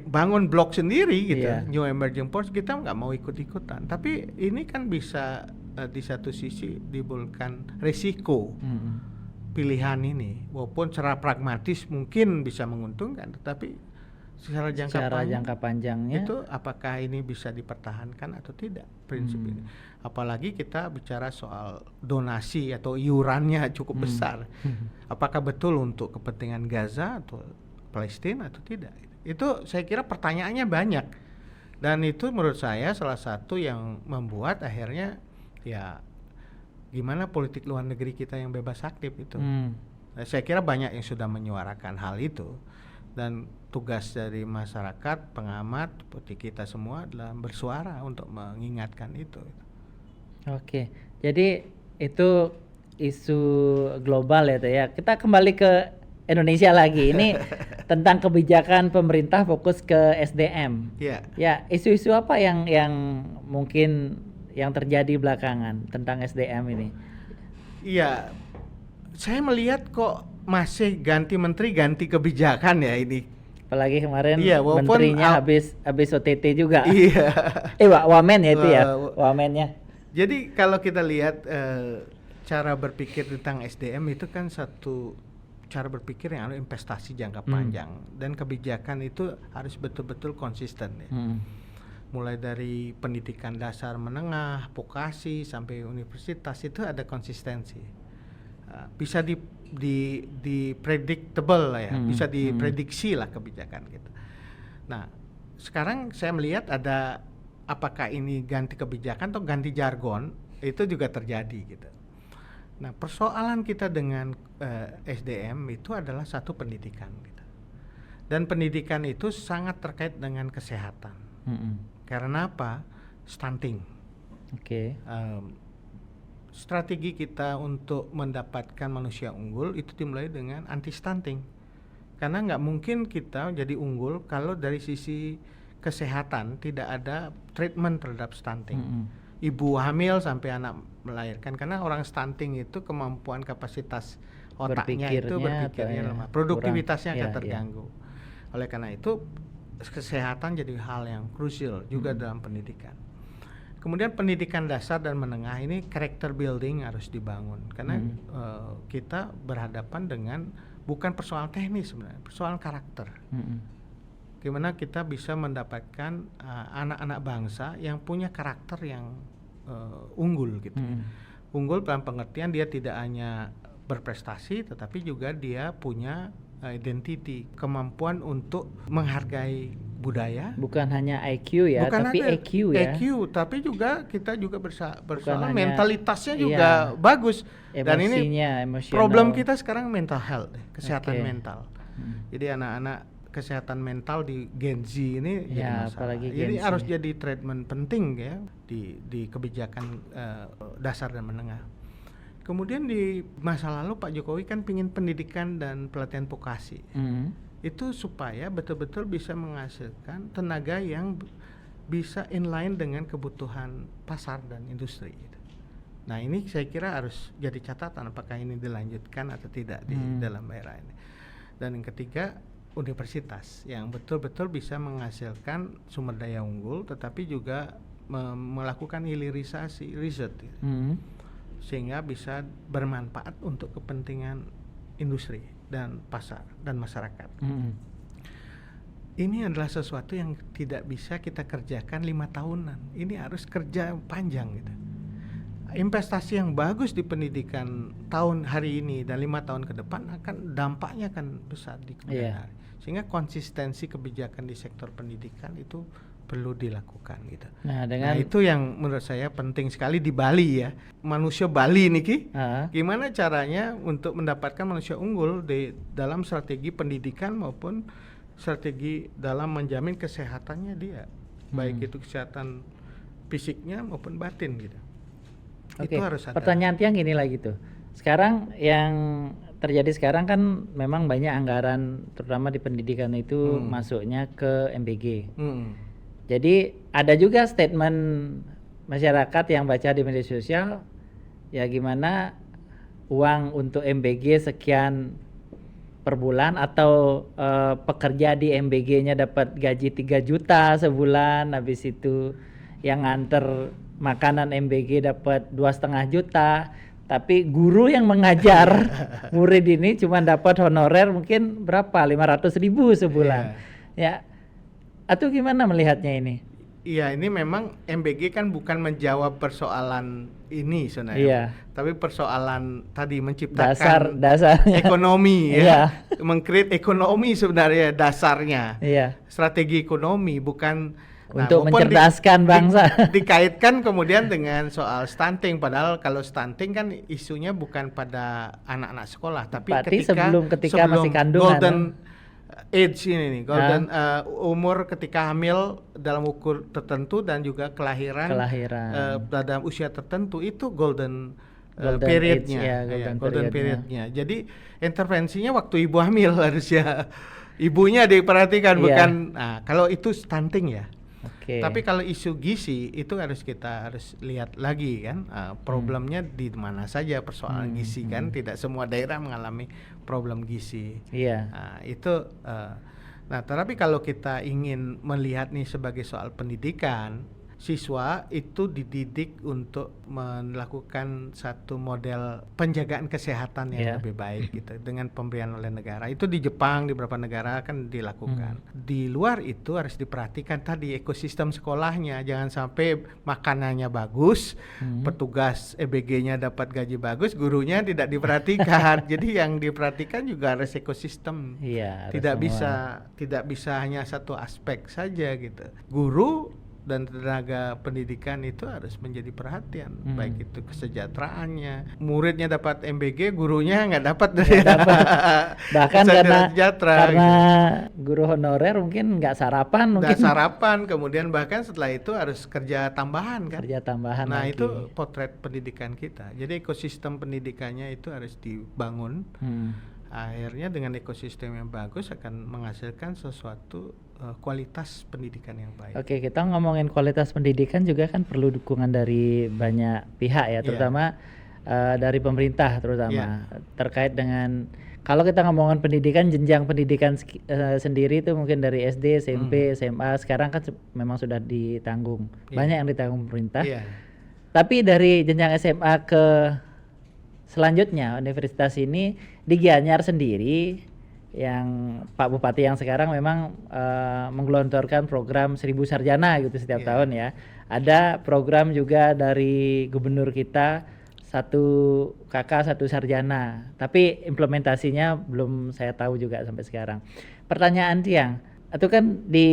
bangun blok sendiri gitu, New Emerging Force, kita nggak mau ikut-ikutan. Tapi ini kan bisa di satu sisi ditimbulkan risiko pilihan ini, walaupun secara pragmatis mungkin bisa menguntungkan, tetapi secara jangka panjangnya itu apakah ini bisa dipertahankan atau tidak prinsip ini. Apalagi kita bicara soal donasi atau iurannya cukup besar. Apakah betul untuk kepentingan Gaza atau Palestina atau tidak? Itu saya kira pertanyaannya banyak, dan itu menurut saya salah satu yang membuat akhirnya ya gimana politik luar negeri kita yang bebas aktif itu. Nah, saya kira banyak yang sudah menyuarakan hal itu, dan tugas dari masyarakat, pengamat, seperti kita semua adalah bersuara untuk mengingatkan itu. Oke, jadi itu isu global ya. Kita kembali ke Indonesia lagi. Ini tentang kebijakan pemerintah fokus ke SDM. Ya, isu-isu apa yang mungkin yang terjadi belakangan tentang SDM ini? Iya, saya melihat kok masih ganti menteri, ganti kebijakan ya ini. Apalagi kemarin menterinya habis OTT juga. Wamen ya itu wamennya. Jadi kalau kita lihat cara berpikir tentang SDM itu kan satu cara berpikir yang harus investasi jangka panjang, dan kebijakan itu harus betul-betul konsisten ya. Mulai dari pendidikan dasar menengah, vokasi sampai universitas itu ada konsistensi. Bisa di predictable lah ya, bisa diprediksi lah kebijakan gitu. Nah, sekarang saya melihat ada apakah ini ganti kebijakan atau ganti jargon, itu juga terjadi gitu. Nah, persoalan kita dengan SDM itu adalah satu pendidikan gitu. Dan pendidikan itu sangat terkait dengan kesehatan. Karena apa? Stunting. Strategi kita untuk mendapatkan manusia unggul itu dimulai dengan anti stunting. Karena nggak mungkin kita jadi unggul kalau dari sisi kesehatan tidak ada treatment terhadap stunting. Ibu hamil sampai anak melahirkan, karena orang stunting itu kemampuan kapasitas otaknya berpikirnya lemah, produktivitasnya akan terganggu. Oleh karena itu kesehatan jadi hal yang krusial juga dalam pendidikan. Kemudian pendidikan dasar dan menengah ini character building harus dibangun, karena kita berhadapan dengan bukan persoalan teknis sebenarnya, persoalan karakter. Gimana kita bisa mendapatkan anak-anak bangsa yang punya karakter yang unggul gitu. unggul dalam pengertian dia tidak hanya berprestasi, tetapi juga dia punya identity, kemampuan untuk menghargai budaya. Bukan hanya IQ ya, bukan tapi EQ ya. EQ, tapi juga kita juga bersoal mentalitasnya juga bagus. Dan ini emosional. problem kita sekarang mental health, kesehatan mental. Jadi anak-anak kesehatan mental di Gen Z ini jadi masalah. Jadi harus jadi treatment penting ya di kebijakan dasar dan menengah. Kemudian di masa lalu Pak Jokowi kan pingin pendidikan dan pelatihan vokasi. Itu supaya betul-betul bisa menghasilkan tenaga yang bisa inline dengan kebutuhan pasar dan industri. Nah ini saya kira harus jadi catatan apakah ini dilanjutkan atau tidak di dalam era ini. Dan yang ketiga, universitas yang betul-betul bisa menghasilkan sumber daya unggul, tetapi juga melakukan hilirisasi riset. Sehingga bisa bermanfaat untuk kepentingan industri dan pasar dan masyarakat. Ini adalah sesuatu yang tidak bisa kita kerjakan 5 tahunan. Ini harus kerja panjang gitu. Investasi yang bagus di pendidikan tahun hari ini dan 5 tahun ke depan dampaknya akan besar di kemudian hari. Sehingga konsistensi kebijakan di sektor pendidikan itu perlu dilakukan gitu. Nah, itu yang menurut saya penting sekali di Bali ya. Manusia Bali nih Ki. Gimana caranya untuk mendapatkan manusia unggul di dalam strategi pendidikan maupun strategi dalam menjamin kesehatannya dia. Baik itu kesehatan fisiknya maupun batin gitu. Itu harus ada. Pertanyaan Tiang gini lagi tuh. Sekarang yang terjadi sekarang kan memang banyak anggaran terutama di pendidikan itu masuknya ke MBG. Jadi ada juga statement masyarakat yang baca di media sosial, ya gimana uang untuk MBG sekian per bulan atau pekerja di MBG-nya dapat gaji 3 juta sebulan, habis itu yang nganter makanan MBG dapat 2,5 juta, tapi guru yang mengajar murid ini cuma dapat honorer mungkin berapa? 500.000 sebulan. Ya. Atau gimana melihatnya ini? Iya, ini memang MBG kan bukan menjawab persoalan ini sebenarnya, tapi persoalan tadi menciptakan dasar ekonomi ya, meng-create ekonomi sebenarnya dasarnya, strategi ekonomi bukan untuk mencerdaskan bangsa. Dikaitkan kemudian dengan soal stunting, padahal kalau stunting kan isunya bukan pada anak-anak sekolah, tapi ketika masih kandungan. Golden age ini nih, golden umur ketika hamil dalam ukur tertentu dan juga kelahiran. Dalam usia tertentu itu golden periodnya, golden periodnya. Jadi intervensinya waktu ibu hamil harusnya ibunya diperhatikan, bukan. Nah, kalau itu stunting ya. Tapi kalau isu gizi itu kita harus lihat lagi kan, problemnya di mana saja persoalan gizi kan, tidak semua daerah mengalami problem gizi. Tetapi kalau kita ingin melihat nih sebagai soal pendidikan, siswa itu dididik untuk melakukan satu model penjagaan kesehatan yang lebih baik gitu dengan pemberian oleh negara. Itu di Jepang, di beberapa negara kan dilakukan. Di luar itu harus diperhatikan tadi ekosistem sekolahnya, jangan sampai makanannya bagus, petugas EBG-nya dapat gaji bagus, gurunya tidak diperhatikan. Jadi yang diperhatikan juga harus ekosistem. Tidak bisa hanya satu aspek saja gitu. Guru dan tenaga pendidikan itu harus menjadi perhatian, baik itu kesejahteraannya, muridnya dapat MBG, gurunya nggak dapat bahkan karena guru honorer mungkin nggak sarapan, kemudian bahkan setelah itu harus kerja tambahan kan, nah lagi. Itu potret pendidikan kita. Jadi ekosistem pendidikannya itu harus dibangun. Akhirnya dengan ekosistem yang bagus akan menghasilkan sesuatu kualitas pendidikan yang baik. Oke, kita ngomongin kualitas pendidikan juga kan perlu dukungan dari banyak pihak ya, terutama dari pemerintah terutama terkait dengan kalau kita ngomongin pendidikan, jenjang pendidikan sendiri itu mungkin dari SD, SMP, SMA sekarang kan memang sudah ditanggung, banyak yang ditanggung pemerintah. Tapi dari jenjang SMA ke selanjutnya universitas ini di Gianyar sendiri yang Pak Bupati yang sekarang memang menggelontorkan program 1000 sarjana gitu setiap tahun ya. Ada program juga dari gubernur kita satu kakak, satu sarjana. Tapi implementasinya belum saya tahu juga sampai sekarang. Pertanyaan Tiang, itu kan di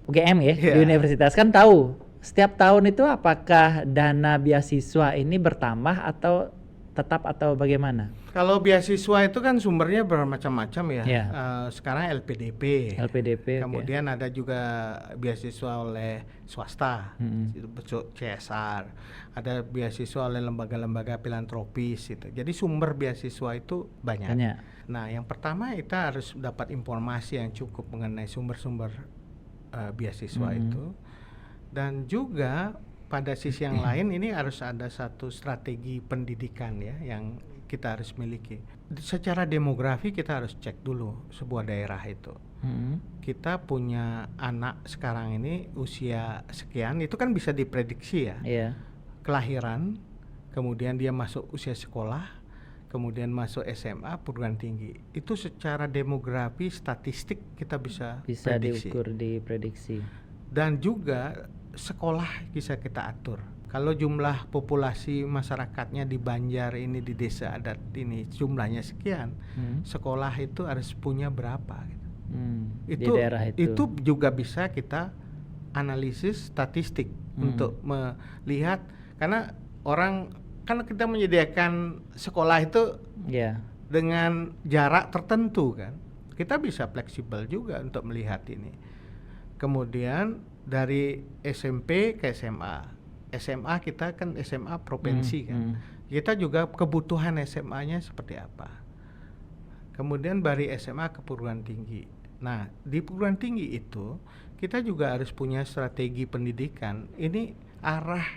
UGM ya, di universitas kan tahu setiap tahun itu apakah dana beasiswa ini bertambah atau tetap atau bagaimana? Kalau beasiswa itu kan sumbernya bermacam-macam ya. Sekarang LPDP. Kemudian ada juga beasiswa oleh swasta, itu bentuk CSR. Ada beasiswa oleh lembaga-lembaga filantropis itu. Jadi sumber beasiswa itu banyak. Nah, yang pertama kita harus dapat informasi yang cukup mengenai sumber-sumber beasiswa itu. Dan juga pada sisi yang lain ini harus ada satu strategi pendidikan ya yang kita harus miliki. Secara demografi kita harus cek dulu sebuah daerah itu. Kita punya anak sekarang ini usia sekian, itu kan bisa diprediksi ya. Kelahiran, kemudian dia masuk usia sekolah, kemudian masuk SMA, perguruan tinggi. Itu secara demografi statistik kita bisa prediksi. Diukur, diprediksi. Dan juga sekolah bisa kita atur. Kalau jumlah populasi masyarakatnya di Banjar ini, di desa adat ini jumlahnya sekian, sekolah itu harus punya berapa gitu. Di daerah itu juga bisa kita analisis statistik untuk melihat, karena kita menyediakan sekolah itu dengan jarak tertentu kan. Kita bisa fleksibel juga untuk melihat ini. Kemudian dari SMP ke SMA. SMA kita kan SMA provinsi kan. Kita juga kebutuhan SMA-nya seperti apa. Kemudian dari SMA ke perguruan tinggi. Nah, di perguruan tinggi itu kita juga harus punya strategi pendidikan. Ini arah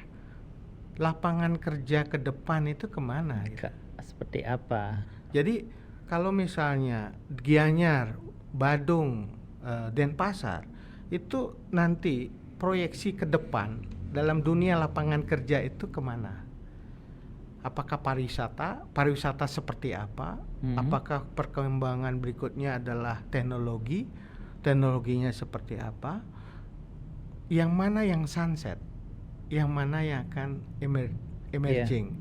lapangan kerja ke depan itu kemana? Gitu. Seperti apa? Jadi kalau misalnya Gianyar, Badung, Denpasar, itu nanti proyeksi ke depan dalam dunia lapangan kerja itu kemana? Apakah pariwisata seperti apa? Apakah perkembangan berikutnya adalah teknologinya seperti apa? Yang mana yang sunset? Yang mana yang akan emerging?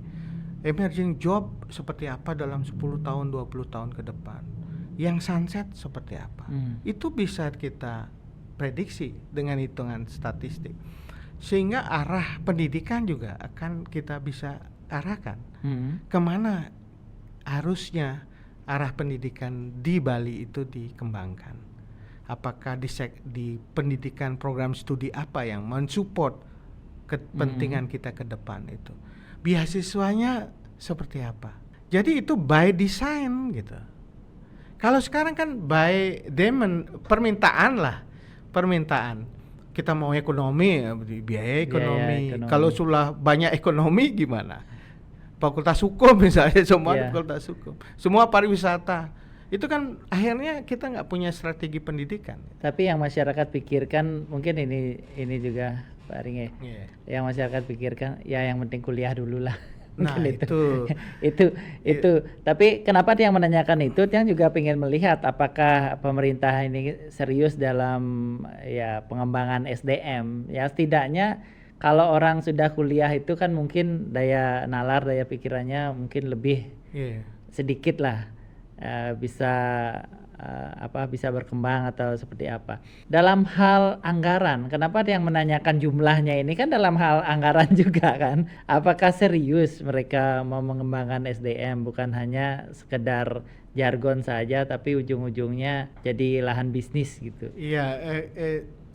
Emerging job seperti apa dalam 10 tahun, 20 tahun ke depan? Yang sunset seperti apa? Itu bisa kita prediksi dengan hitungan statistik. Sehingga arah pendidikan juga akan kita bisa arahkan. Kemana harusnya arah pendidikan di Bali itu dikembangkan. Apakah di pendidikan program studi apa yang mensupport kepentingan kita ke depan itu. Beasiswanya seperti apa. Jadi itu by design gitu. Kalau sekarang kan by demand, permintaan. Kita mau ekonomi, biaya ekonomi. Kalau sudah banyak ekonomi gimana? Fakultas hukum misalnya, semua fakultas hukum, semua pariwisata. Itu kan akhirnya kita nggak punya strategi pendidikan. Tapi yang masyarakat pikirkan mungkin ini juga Pak Ringe. Yang masyarakat pikirkan ya yang penting kuliah dulu lah. Nah itu. Tapi kenapa Tiang menanyakan itu? Tiang juga ingin melihat apakah pemerintah ini serius dalam ya pengembangan SDM. Ya setidaknya kalau orang sudah kuliah itu kan mungkin daya nalar, daya pikirannya mungkin lebih sedikit lah bisa berkembang atau seperti apa. Dalam hal anggaran, kenapa yang menanyakan jumlahnya ini kan dalam hal anggaran juga kan? Apakah serius mereka mau mengembangkan SDM, bukan hanya sekedar jargon saja tapi ujung-ujungnya jadi lahan bisnis gitu? Iya,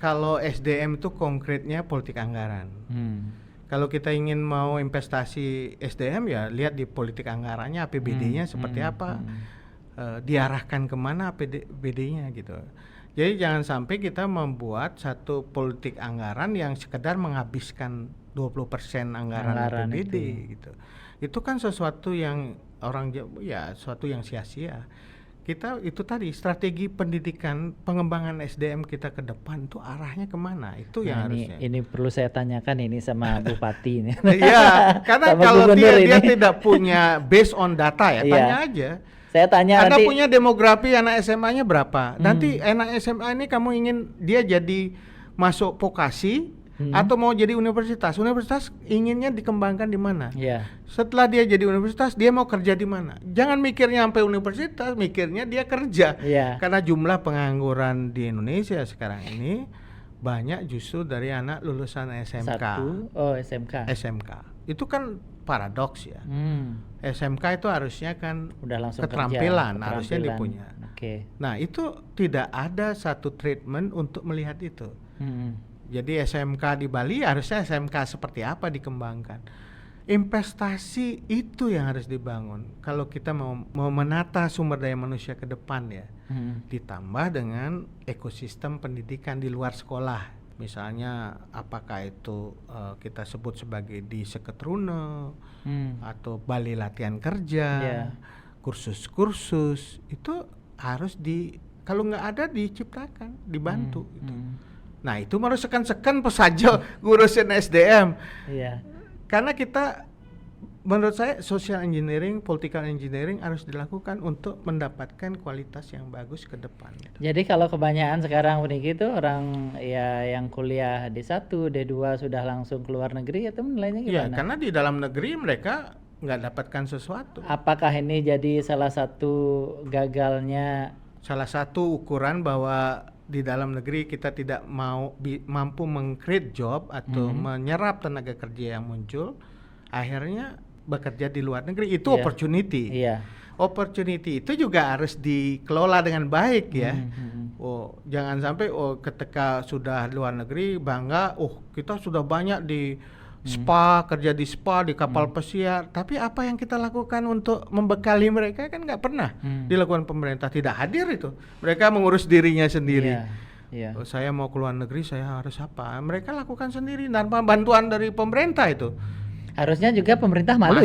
kalau SDM itu konkretnya politik anggaran. Kalau kita ingin mau investasi SDM ya lihat di politik anggarannya, APBD-nya seperti apa. Diarahkan kemana APBD-nya gitu. Jadi jangan sampai kita membuat satu politik anggaran yang sekedar menghabiskan 20% anggaran APBD gitu. Itu kan sesuatu yang sesuatu yang sia-sia. Kita itu tadi strategi pendidikan pengembangan SDM kita ke depan itu arahnya kemana? Itu yang harusnya. Ini perlu saya tanyakan ini sama Bupati ini. Iya, karena kalau dia tidak punya based on data ya, tanya aja. Saya tanya Anda punya demografi anak SMA-nya berapa? Nanti anak SMA ini kamu ingin dia jadi masuk vokasi atau mau jadi universitas. Universitas inginnya dikembangkan di mana? Yeah. Setelah dia jadi universitas, dia mau kerja di mana? Jangan mikirnya sampai universitas, mikirnya dia kerja. Yeah. Karena jumlah pengangguran di Indonesia sekarang ini banyak justru dari anak lulusan SMK. SMK. Itu kan paradoks ya. SMK itu harusnya kan udah langsung keterampilan harusnya dipunya. Okay. Nah, itu tidak ada satu treatment untuk melihat itu. Jadi SMK di Bali harusnya SMK seperti apa dikembangkan. Investasi itu yang harus dibangun. Kalau kita mau menata sumber daya manusia ke depan ya, ditambah dengan ekosistem pendidikan di luar sekolah. Misalnya apakah itu kita sebut sebagai di Seketrune atau Bali latihan kerja, kursus-kursus itu harus kalau nggak ada diciptakan, dibantu gitu. Nah itu harus sekan pesajo ngurusin SDM. Karena kita, menurut saya social engineering, political engineering harus dilakukan untuk mendapatkan kualitas yang bagus ke depan. Gitu. Jadi kalau kebanyakan sekarang begitu orang ya yang kuliah D1, D2 sudah langsung ke luar negeri, itu nilainya gimana? Ya karena di dalam negeri mereka nggak dapatkan sesuatu. Apakah ini jadi salah satu gagalnya? Salah satu ukuran bahwa di dalam negeri kita tidak mampu meng-create job atau menyerap tenaga kerja yang muncul, akhirnya bekerja di luar negeri itu opportunity. Opportunity itu juga harus dikelola dengan baik ya. Jangan sampai ketika sudah luar negeri bangga, kita sudah banyak di spa, kerja di spa, di kapal pesiar, tapi apa yang kita lakukan untuk membekali mereka kan nggak pernah dilakukan pemerintah. Tidak hadir itu. Mereka mengurus dirinya sendiri. Saya mau ke luar negeri, saya harus apa? Mereka lakukan sendiri tanpa bantuan dari pemerintah itu. Harusnya juga pemerintah malu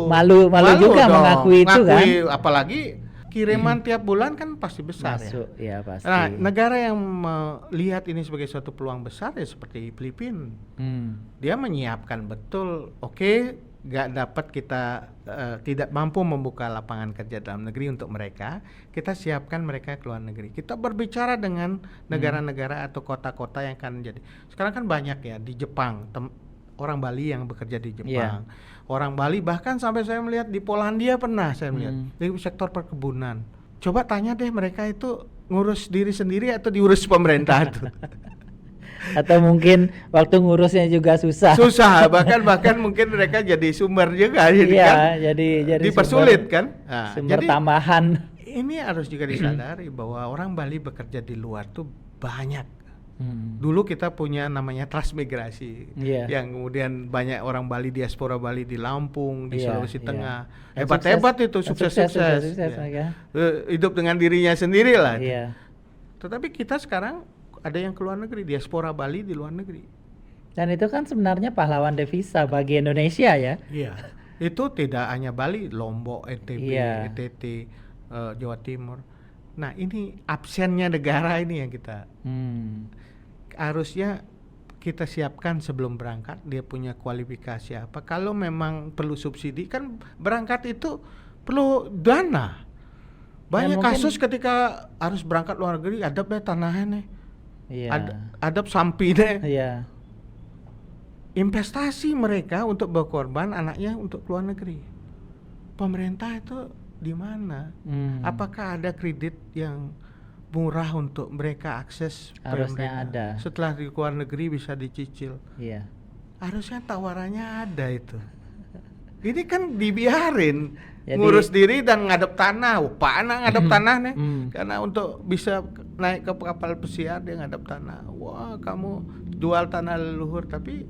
malu juga dong, mengakui itu kan. Apalagi kiriman tiap bulan kan pasti besar. Masuk, ya pasti. Nah, negara yang melihat ini sebagai suatu peluang besar ya seperti Filipina. Dia menyiapkan betul, nggak dapat kita tidak mampu membuka lapangan kerja dalam negeri untuk mereka, kita siapkan mereka ke luar negeri. Kita berbicara dengan negara-negara atau kota-kota yang akan jadi. Sekarang kan banyak ya di Jepang, orang Bali yang bekerja di Jepang. Orang Bali bahkan sampai saya melihat di Polandia pernah saya melihat di sektor perkebunan. Coba tanya deh mereka itu ngurus diri sendiri atau diurus pemerintah itu. Atau mungkin waktu ngurusnya juga susah. bahkan mungkin mereka jadi sumber juga jadi dipersulit kan. Nah, sumber tambahan. Ini harus juga disadari bahwa orang Bali bekerja di luar tuh banyak. Dulu kita punya namanya transmigrasi yang kemudian banyak orang Bali, diaspora Bali di Lampung, di Sulawesi Tengah. Hebat-hebat itu, sukses. Hidup dengan dirinya sendiri lah. Tetapi kita sekarang ada yang ke luar negeri, diaspora Bali di luar negeri. Dan itu kan sebenarnya pahlawan devisa bagi Indonesia ya. Iya. Itu tidak hanya Bali, Lombok, NTB, NTT, Jawa Timur. Nah, ini absennya negara ini yang kita harusnya kita siapkan sebelum berangkat. Dia punya kualifikasi apa? Kalau memang perlu subsidi, kan berangkat itu perlu dana. Banyak kasus ketika harus berangkat luar negeri, adab tanahnya nih, adab sampi deh. Investasi mereka untuk berkorban anaknya untuk luar negeri. Pemerintah itu di mana? Apakah ada kredit yang murah untuk mereka akses? Harusnya ada. Setelah di luar negeri bisa dicicil. Harusnya tawarannya ada itu. Ini kan dibiarin. Jadi, ngurus diri dan ngadep tanah. Pak anak ngadep tanah nih. Karena untuk bisa naik ke kapal pesiar dia ngadep tanah. Wah, kamu jual tanah leluhur, tapi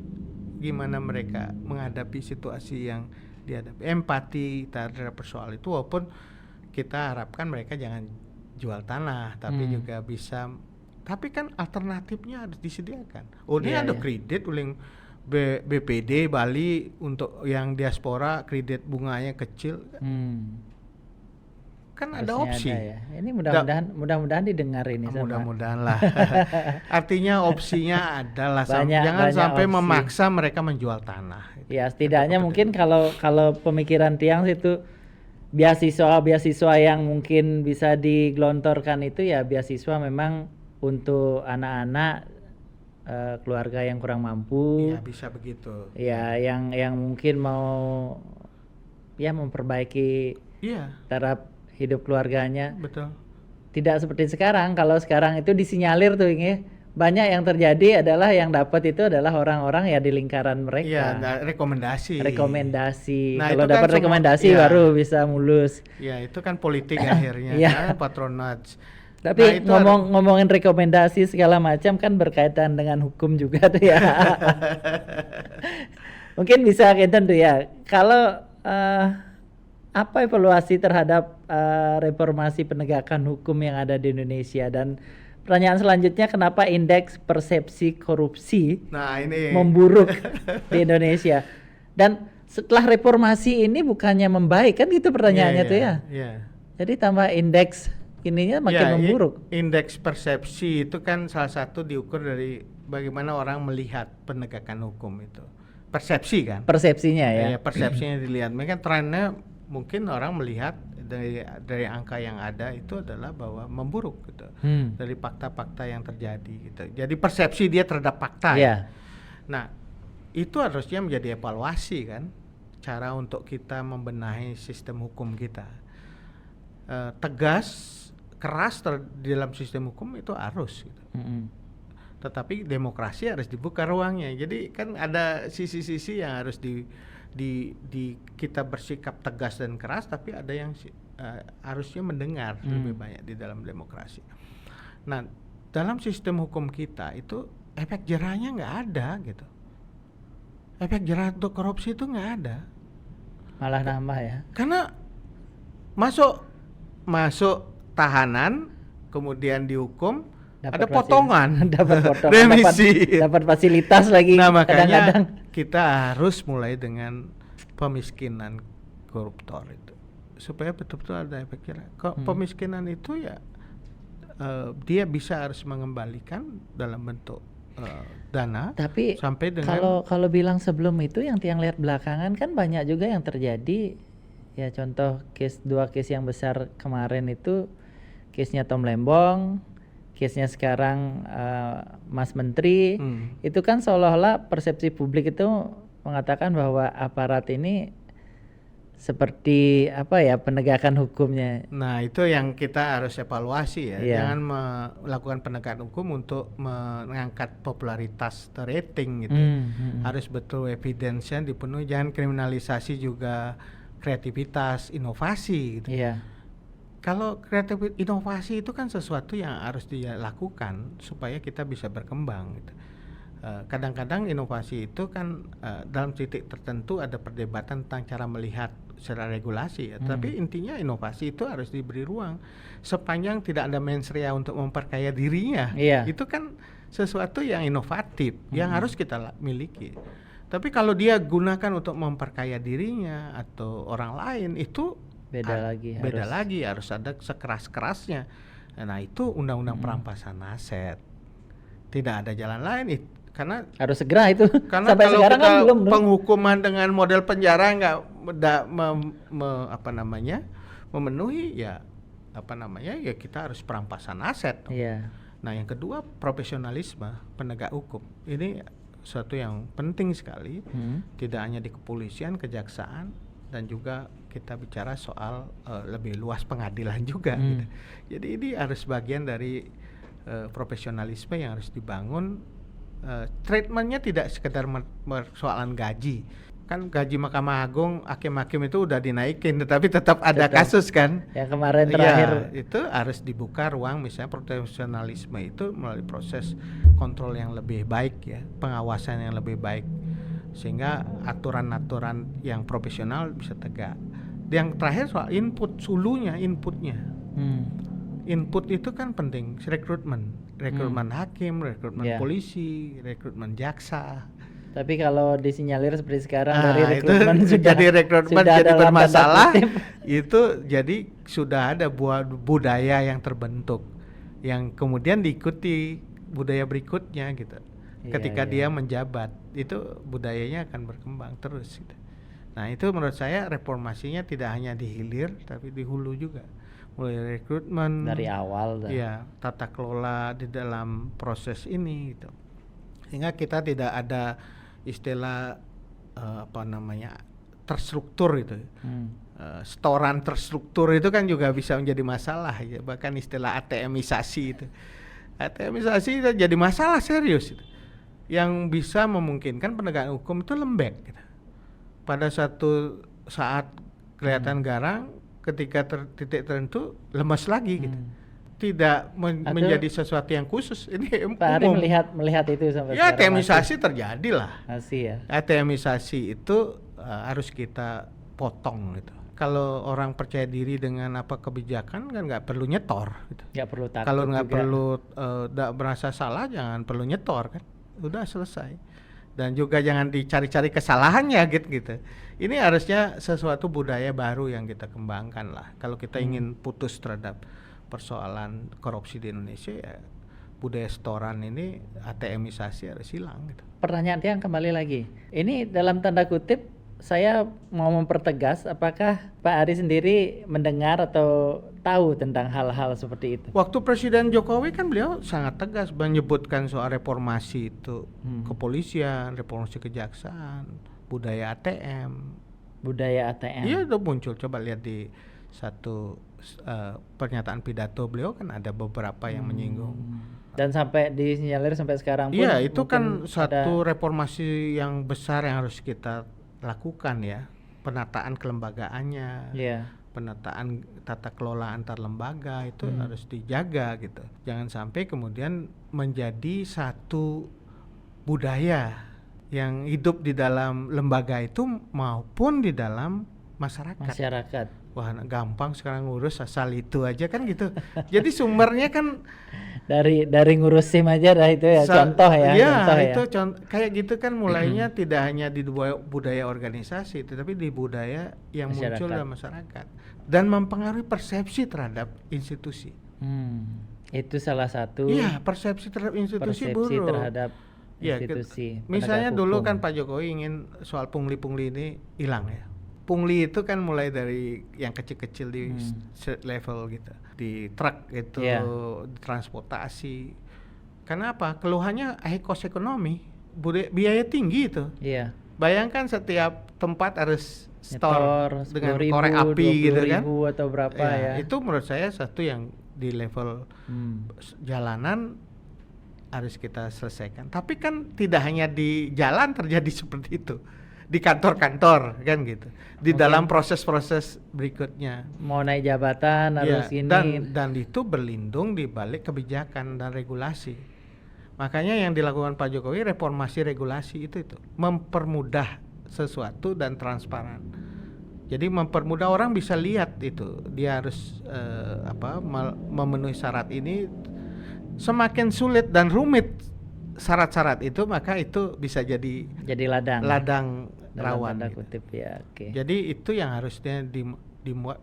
gimana mereka menghadapi situasi yang dihadapi? Empati terhadap persoalan itu, walaupun kita harapkan mereka jangan jual tanah, tapi juga bisa. Tapi kan alternatifnya harus disediakan. Ini ada kredit uling BPD Bali untuk yang diaspora, kredit bunganya kecil. Kan harusnya ada opsi. Ini mudah-mudahan didengar ini. Mudah-mudahan lah. Artinya opsinya adalah jangan sampai opsi. Memaksa mereka menjual tanah. Ya setidaknya mungkin kalau pemikiran Tiang itu beasiswa yang mungkin bisa digelontorkan itu ya beasiswa memang untuk anak-anak keluarga yang kurang mampu. Iya, bisa begitu. Ya, yang mungkin mau ya memperbaiki taraf hidup keluarganya. Betul. Tidak seperti sekarang. Kalau sekarang itu disinyalir tuh ini banyak yang terjadi adalah yang dapat itu adalah orang-orang ya di lingkaran mereka. Iya, rekomendasi. Nah, kalau dapat kan rekomendasi baru bisa mulus. Ya, itu kan politik akhirnya, kan patronage. Tapi ngomongin rekomendasi segala macam kan berkaitan dengan hukum juga tuh ya. Mungkin bisa kita tuh ya. Kalau apa evaluasi terhadap reformasi penegakan hukum yang ada di Indonesia, dan pertanyaan selanjutnya, kenapa indeks persepsi korupsi memburuk di Indonesia? Dan setelah reformasi ini bukannya membaik kan, gitu pertanyaannya tuh ya. Jadi tambah indeks ininya makin memburuk. Indeks persepsi itu kan salah satu diukur dari bagaimana orang melihat penegakan hukum itu. Persepsi kan? Persepsinya ya. Persepsinya dilihat. Mungkin trennya mungkin orang melihat dari angka yang ada itu adalah bahwa memburuk gitu. Dari fakta-fakta yang terjadi gitu. Jadi persepsi dia terhadap fakta. Ya. Nah, itu harusnya menjadi evaluasi kan, cara untuk kita membenahi sistem hukum kita. Tegas, keras di dalam sistem hukum itu harus gitu. Tetapi demokrasi harus dibuka ruangnya. Jadi kan ada sisi-sisi yang harus di kita bersikap tegas dan keras, tapi ada yang harusnya mendengar lebih banyak di dalam demokrasi. Nah, dalam sistem hukum kita itu efek jerahnya nggak ada gitu. Efek jerah untuk korupsi itu nggak ada. Malah nambah ya. Karena masuk tahanan, kemudian dihukum, ada potongan, remisi, dapat fasilitas lagi. Nah, makanya kita harus mulai dengan pemiskinan koruptor itu, supaya betul-betul ada efek jerah. Pemiskinan itu ya dia bisa harus mengembalikan dalam bentuk dana. Tapi sampai dengan kalau bilang sebelum itu, yang lihat belakangan kan banyak juga yang terjadi. Ya, contoh dua case yang besar kemarin itu, case-nya Tom Lembong, case-nya sekarang Mas Menteri. Itu kan seolah-olah persepsi publik itu mengatakan bahwa aparat ini seperti apa ya, penegakan hukumnya. Nah, itu yang kita harus evaluasi ya. Jangan melakukan penegakan hukum untuk mengangkat popularitas rating gitu. Harus betul evidence-nya dipenuhi, jangan kriminalisasi juga kreativitas, inovasi gitu. Kalau kreatif inovasi itu kan sesuatu yang harus dilakukan supaya kita bisa berkembang gitu. Kadang-kadang inovasi itu kan dalam titik tertentu ada perdebatan tentang cara melihat secara regulasi ya. Tapi intinya inovasi itu harus diberi ruang sepanjang tidak ada mens rea untuk memperkaya dirinya. Itu kan sesuatu yang inovatif yang harus kita miliki. Tapi kalau dia gunakan untuk memperkaya dirinya atau orang lain, itu beda lagi, harus ada sekeras-kerasnya. Nah, itu undang-undang perampasan aset. Tidak ada jalan lain karena harus segera itu. Karena sampai kalau sekarang kan belum penghukuman dengan model penjara nggak memenuhi ya kita harus perampasan aset. Nah, yang kedua, profesionalisme penegak hukum. Ini suatu yang penting sekali. Tidak hanya di kepolisian, kejaksaan, dan juga kita bicara soal lebih luas pengadilan juga gitu. Jadi ini harus bagian dari profesionalisme yang harus dibangun. Treatmentnya tidak sekedar persoalan gaji. Kan gaji Mahkamah Agung, hakim-hakim itu udah dinaikin, tetapi tetap ada kasus kan. Yang kemarin terakhir itu harus dibuka ruang, misalnya profesionalisme itu melalui proses kontrol yang lebih baik ya, pengawasan yang lebih baik, sehingga aturan-aturan yang profesional bisa tegak. Yang terakhir soal inputnya. Input itu kan penting, rekrutmen hakim, rekrutmen polisi, rekrutmen jaksa. Tapi kalau disinyalir seperti sekarang dari rekrutmen jadi bermasalah, itu jadi sudah ada budaya yang terbentuk, yang kemudian diikuti budaya berikutnya gitu. Ketika dia menjabat, itu budayanya akan berkembang terus gitu. Nah, itu menurut saya reformasinya tidak hanya di hilir tapi di hulu juga. Mulai rekrutmen dari awal tata kelola di dalam proses ini gitu. sehingga kita tidak ada istilah terstruktur itu. Setoran terstruktur itu kan juga bisa menjadi masalah ya. Bahkan istilah ATMisasi itu. ATMisasi itu jadi masalah serius itu. Yang bisa memungkinkan penegakan hukum itu lembek gitu. Pada satu saat kelihatan garang, ketika titik tertentu lemas lagi gitu. Tidak menjadi sesuatu yang khusus. Ini Pak Ari melihat itu sampai ya, ATMisasi terjadilah. Ya. ATMisasi itu harus kita potong gitu. Kalau orang percaya diri dengan kebijakan kan nggak perlu nyetor gitu. Nggak perlu takut. Kalau nggak perlu merasa salah, jangan perlu nyetor kan. Udah selesai. Dan juga jangan dicari-cari kesalahannya gitu. Ini harusnya sesuatu budaya baru yang kita kembangkan lah. Kalau kita ingin putus terhadap persoalan korupsi di Indonesia, ya budaya setoran ini, ATMisasi harus hilang gitu. Pertanyaan yang kembali lagi. Ini dalam tanda kutip saya mau mempertegas, apakah Pak Ari sendiri mendengar atau tahu tentang hal-hal seperti itu? Waktu Presiden Jokowi kan beliau sangat tegas menyebutkan soal reformasi itu, kepolisian, reformasi kejaksaan, budaya ATM. Budaya ATM. Iya, itu muncul. Coba lihat di satu pernyataan pidato beliau kan ada beberapa yang menyinggung. Dan sampai disinyalir sampai sekarang pun. Iya, itu kan satu reformasi yang besar yang harus kita lakukan ya, penataan kelembagaannya, penataan tata kelola antar lembaga itu harus dijaga gitu. Jangan sampai kemudian menjadi satu budaya yang hidup di dalam lembaga itu maupun di dalam masyarakat. Wah, gampang sekarang ngurus asal itu aja kan gitu. Jadi sumbernya kan dari ngurus SIM aja dah itu ya, contoh ya. Itu kayak gitu kan mulainya tidak hanya di budaya organisasi, tetapi di budaya yang muncul dalam masyarakat dan mempengaruhi persepsi terhadap institusi. Itu salah satu. Iya, persepsi terhadap institusi buruk. Terhadap institusi. Misalnya dulu kan Pak Jokowi ingin soal pungli ini hilang ya. Pungli itu kan mulai dari yang kecil-kecil di street level gitu, di truk itu, di transportasi. Karena apa? Keluhannya high cost ekonomi, biaya tinggi itu. Bayangkan setiap tempat harus store dengan korek api gitu kan. Atau berapa ya. Itu menurut saya satu yang di level jalanan harus kita selesaikan. Tapi kan tidak hanya di jalan terjadi seperti itu. Di kantor-kantor kan gitu, di dalam proses-proses berikutnya mau naik jabatan harus ini dan itu berlindung di balik kebijakan dan regulasi. Makanya yang dilakukan Pak Jokowi reformasi regulasi itu mempermudah sesuatu dan transparan. Jadi mempermudah orang bisa lihat itu dia harus memenuhi syarat ini. Semakin sulit dan rumit syarat-syarat itu, maka itu bisa jadi ladang rawan gitu. Jadi itu yang harusnya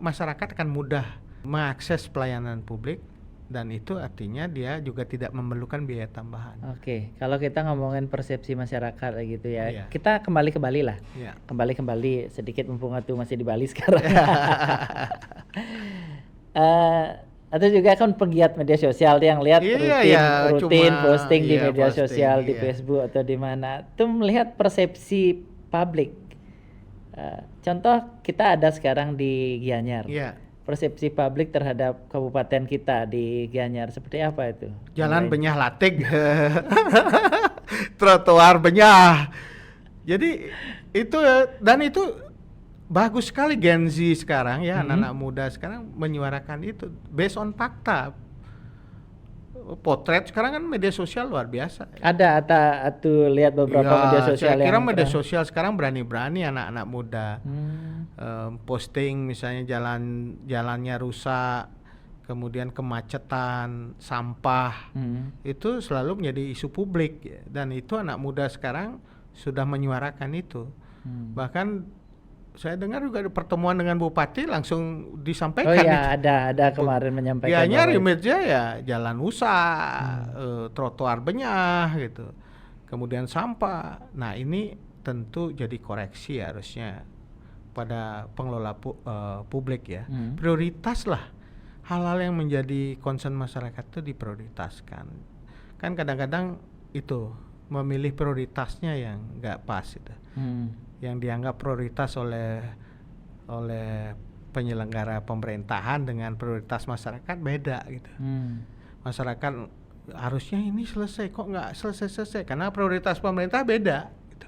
masyarakat akan mudah mengakses pelayanan publik, dan itu artinya dia juga tidak memerlukan biaya tambahan. Kalau kita ngomongin persepsi masyarakat gitu ya, kita kembali ke Bali lah. Kembali sedikit mumpung itu masih di Bali sekarang. Atau juga kan pegiat media sosial yang lihat rutin posting di media sosial di Facebook atau di mana, itu melihat persepsi publik. Contoh kita ada sekarang di Gianyar. Persepsi publik terhadap kabupaten kita di Gianyar seperti apa itu? Jalan benyah latik, trotoar benyah. Jadi itu dan itu bagus sekali Gen Z sekarang ya, anak-anak muda sekarang menyuarakan itu based on fakta. Potret sekarang kan media sosial luar biasa. Ada lihat beberapa media sosial. Saya kira media sosial sekarang berani-berani anak-anak muda posting misalnya jalannya rusak, kemudian kemacetan, sampah, itu selalu menjadi isu publik ya. Dan itu anak muda sekarang sudah menyuarakan itu. Bahkan saya dengar juga ada pertemuan dengan Bupati langsung disampaikan. Ada kemarin menyampaikan. Gianyar image-nya ya jalan rusak, trotoar benyah gitu. Kemudian sampah. Nah, ini tentu jadi koreksi harusnya pada pengelola publik ya. Prioritas lah. Hal-hal yang menjadi concern masyarakat itu diprioritaskan. Kan kadang-kadang itu memilih prioritasnya yang nggak pas itu. Yang dianggap prioritas oleh penyelenggara pemerintahan dengan prioritas masyarakat beda gitu. Masyarakat harusnya ini selesai, kok nggak selesai karena prioritas pemerintah beda gitu.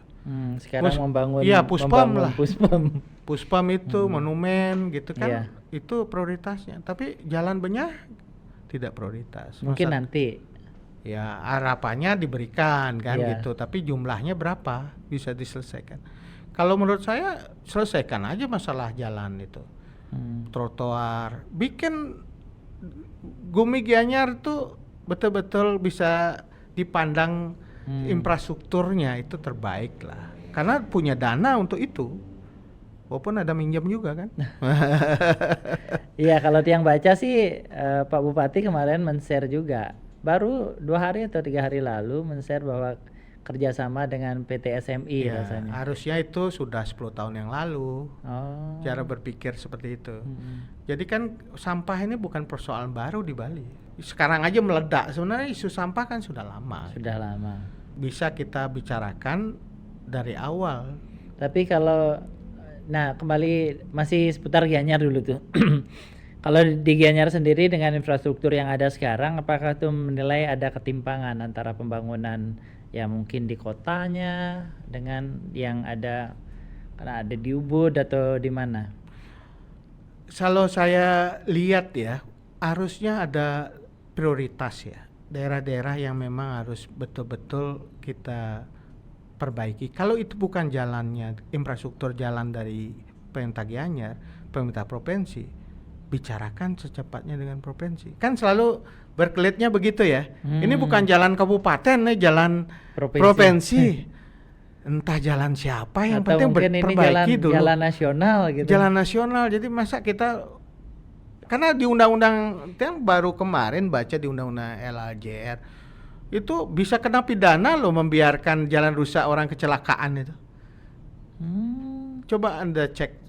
Sekarang membangun Puspom itu monumen gitu kan, itu prioritasnya, tapi jalan benyah tidak prioritas. Mungkin nanti ya harapannya diberikan kan gitu, tapi jumlahnya berapa bisa diselesaikan. Kalau menurut saya selesaikan aja masalah jalan itu, trotoar, bikin Gumi Gianyar tuh betul-betul bisa dipandang infrastrukturnya itu terbaik lah, karena punya dana untuk itu, walaupun ada minjem juga kan. Iya, kalau yang baca sih Pak Bupati kemarin men-share juga, baru 2 hari atau 3 hari lalu men-share bahwa kerjasama dengan PT SMI rasanya. Harusnya itu sudah 10 tahun yang lalu. Cara berpikir seperti itu. Jadi kan sampah ini bukan persoalan baru di Bali. Sekarang aja meledak. Sebenarnya isu sampah kan sudah lama. Sudah lama. Bisa kita bicarakan dari awal. Tapi kalau kembali masih seputar Gianyar dulu tuh. Kalau di Gianyar sendiri dengan infrastruktur yang ada sekarang, apakah tuh menilai ada ketimpangan antara pembangunan ya mungkin di kotanya dengan yang ada karena ada di Ubud atau di mana? Kalau saya lihat ya, harusnya ada prioritas ya. Daerah-daerah yang memang harus betul-betul kita perbaiki. Kalau itu bukan jalannya, infrastruktur jalan dari pemerintah Gianyar, pemerintah provinsi, bicarakan secepatnya dengan provinsi. Kan selalu berkelitnya begitu ya. Ini bukan jalan kabupaten, nih jalan provinsi. Entah jalan siapa, yang atau penting perbaiki dulu. Jalan nasional gitu. Jalan nasional. Jadi masa kita, karena di undang-undang yang baru kemarin baca di undang-undang LAJR itu bisa kena pidana loh membiarkan jalan rusak orang kecelakaan itu. Coba Anda cek.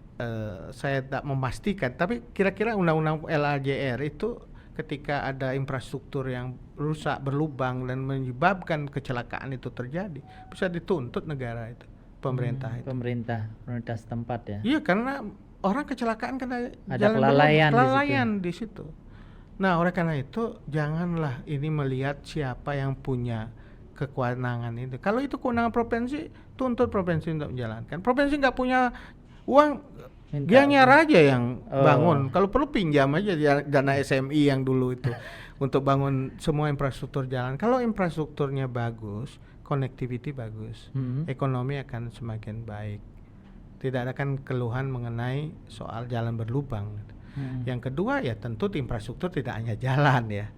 Saya tak memastikan, tapi kira-kira undang-undang LAJR itu ketika ada infrastruktur yang rusak, berlubang dan menyebabkan kecelakaan itu terjadi, bisa dituntut negara itu, pemerintah itu. Pemerintah setempat ya. Iya, karena orang kecelakaan karena ada kelalaian di situ. Nah, oleh karena itu janganlah ini melihat siapa yang punya kewenangan itu. Kalau itu kewenangan provinsi, tuntut provinsi untuk menjalankan. Provinsi nggak punya uang, Gianyar aja yang bangun. Kalau perlu pinjam aja dana SMI yang dulu itu untuk bangun semua infrastruktur jalan. Kalau infrastrukturnya bagus, connectivity bagus, ekonomi akan semakin baik. Tidak ada kan keluhan mengenai soal jalan berlubang. Yang kedua ya tentu infrastruktur tidak hanya jalan ya.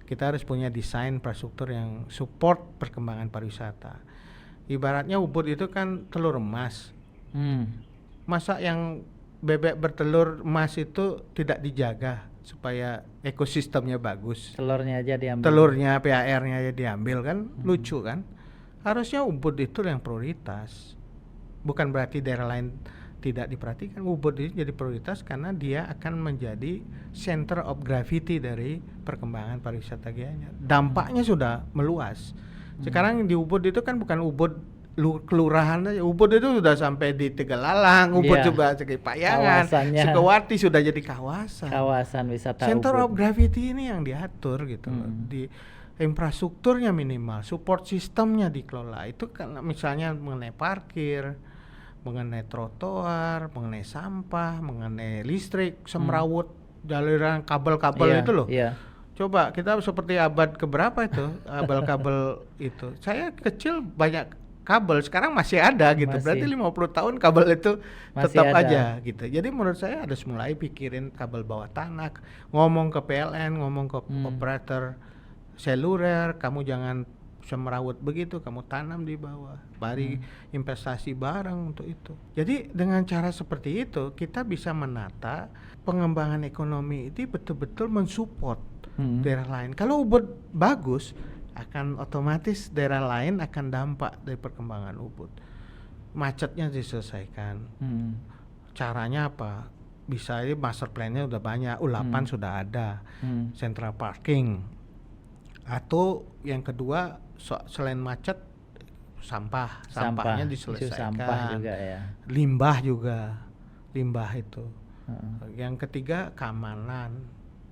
Kita harus punya desain infrastruktur yang support perkembangan pariwisata. Ibaratnya Ubud itu kan telur emas. Masa yang bebek bertelur emas itu tidak dijaga supaya ekosistemnya bagus? Telurnya aja diambil. Telurnya, PAR-nya aja diambil kan, lucu kan? Harusnya Ubud itu yang prioritas. Bukan berarti daerah lain tidak diperhatikan. Ubud itu jadi prioritas karena dia akan menjadi center of gravity dari perkembangan pariwisata Gianyar. Dampaknya sudah meluas. Sekarang di Ubud itu kan bukan Ubud kelurahan aja, Ubud itu sudah sampai di Tegalalang, Ubud juga ke Payangan, Sukawati sudah jadi kawasan wisata. Center Ubud. of gravity ini yang diatur gitu loh. Di infrastrukturnya minimal, support sistemnya dikelola. Itu kan misalnya mengenai parkir, mengenai trotoar, mengenai sampah, mengenai listrik, semrawut, jaluran kabel-kabel itu loh. Coba kita seperti abad keberapa itu kabel-kabel itu. Saya kecil banyak kabel, sekarang masih ada gitu. Berarti 50 tahun kabel itu masih tetap ada aja gitu. Jadi menurut saya harus mulai pikirin kabel bawah tanah, ngomong ke PLN, ngomong ke operator seluler, kamu jangan semrawut begitu, kamu tanam di bawah, bari investasi bareng untuk itu. Jadi dengan cara seperti itu kita bisa menata pengembangan ekonomi itu betul-betul mensupport daerah lain. Kalau Ubud bagus, akan otomatis daerah lain akan dampak dari perkembangan Ubud. Macetnya diselesaikan. Caranya apa? Bisa ini master plan-nya udah banyak, U8 sudah ada, central parking. Atau yang kedua selain macet, sampahnya diselesaikan. Sampah juga ya. Limbah itu. Yang ketiga keamanan.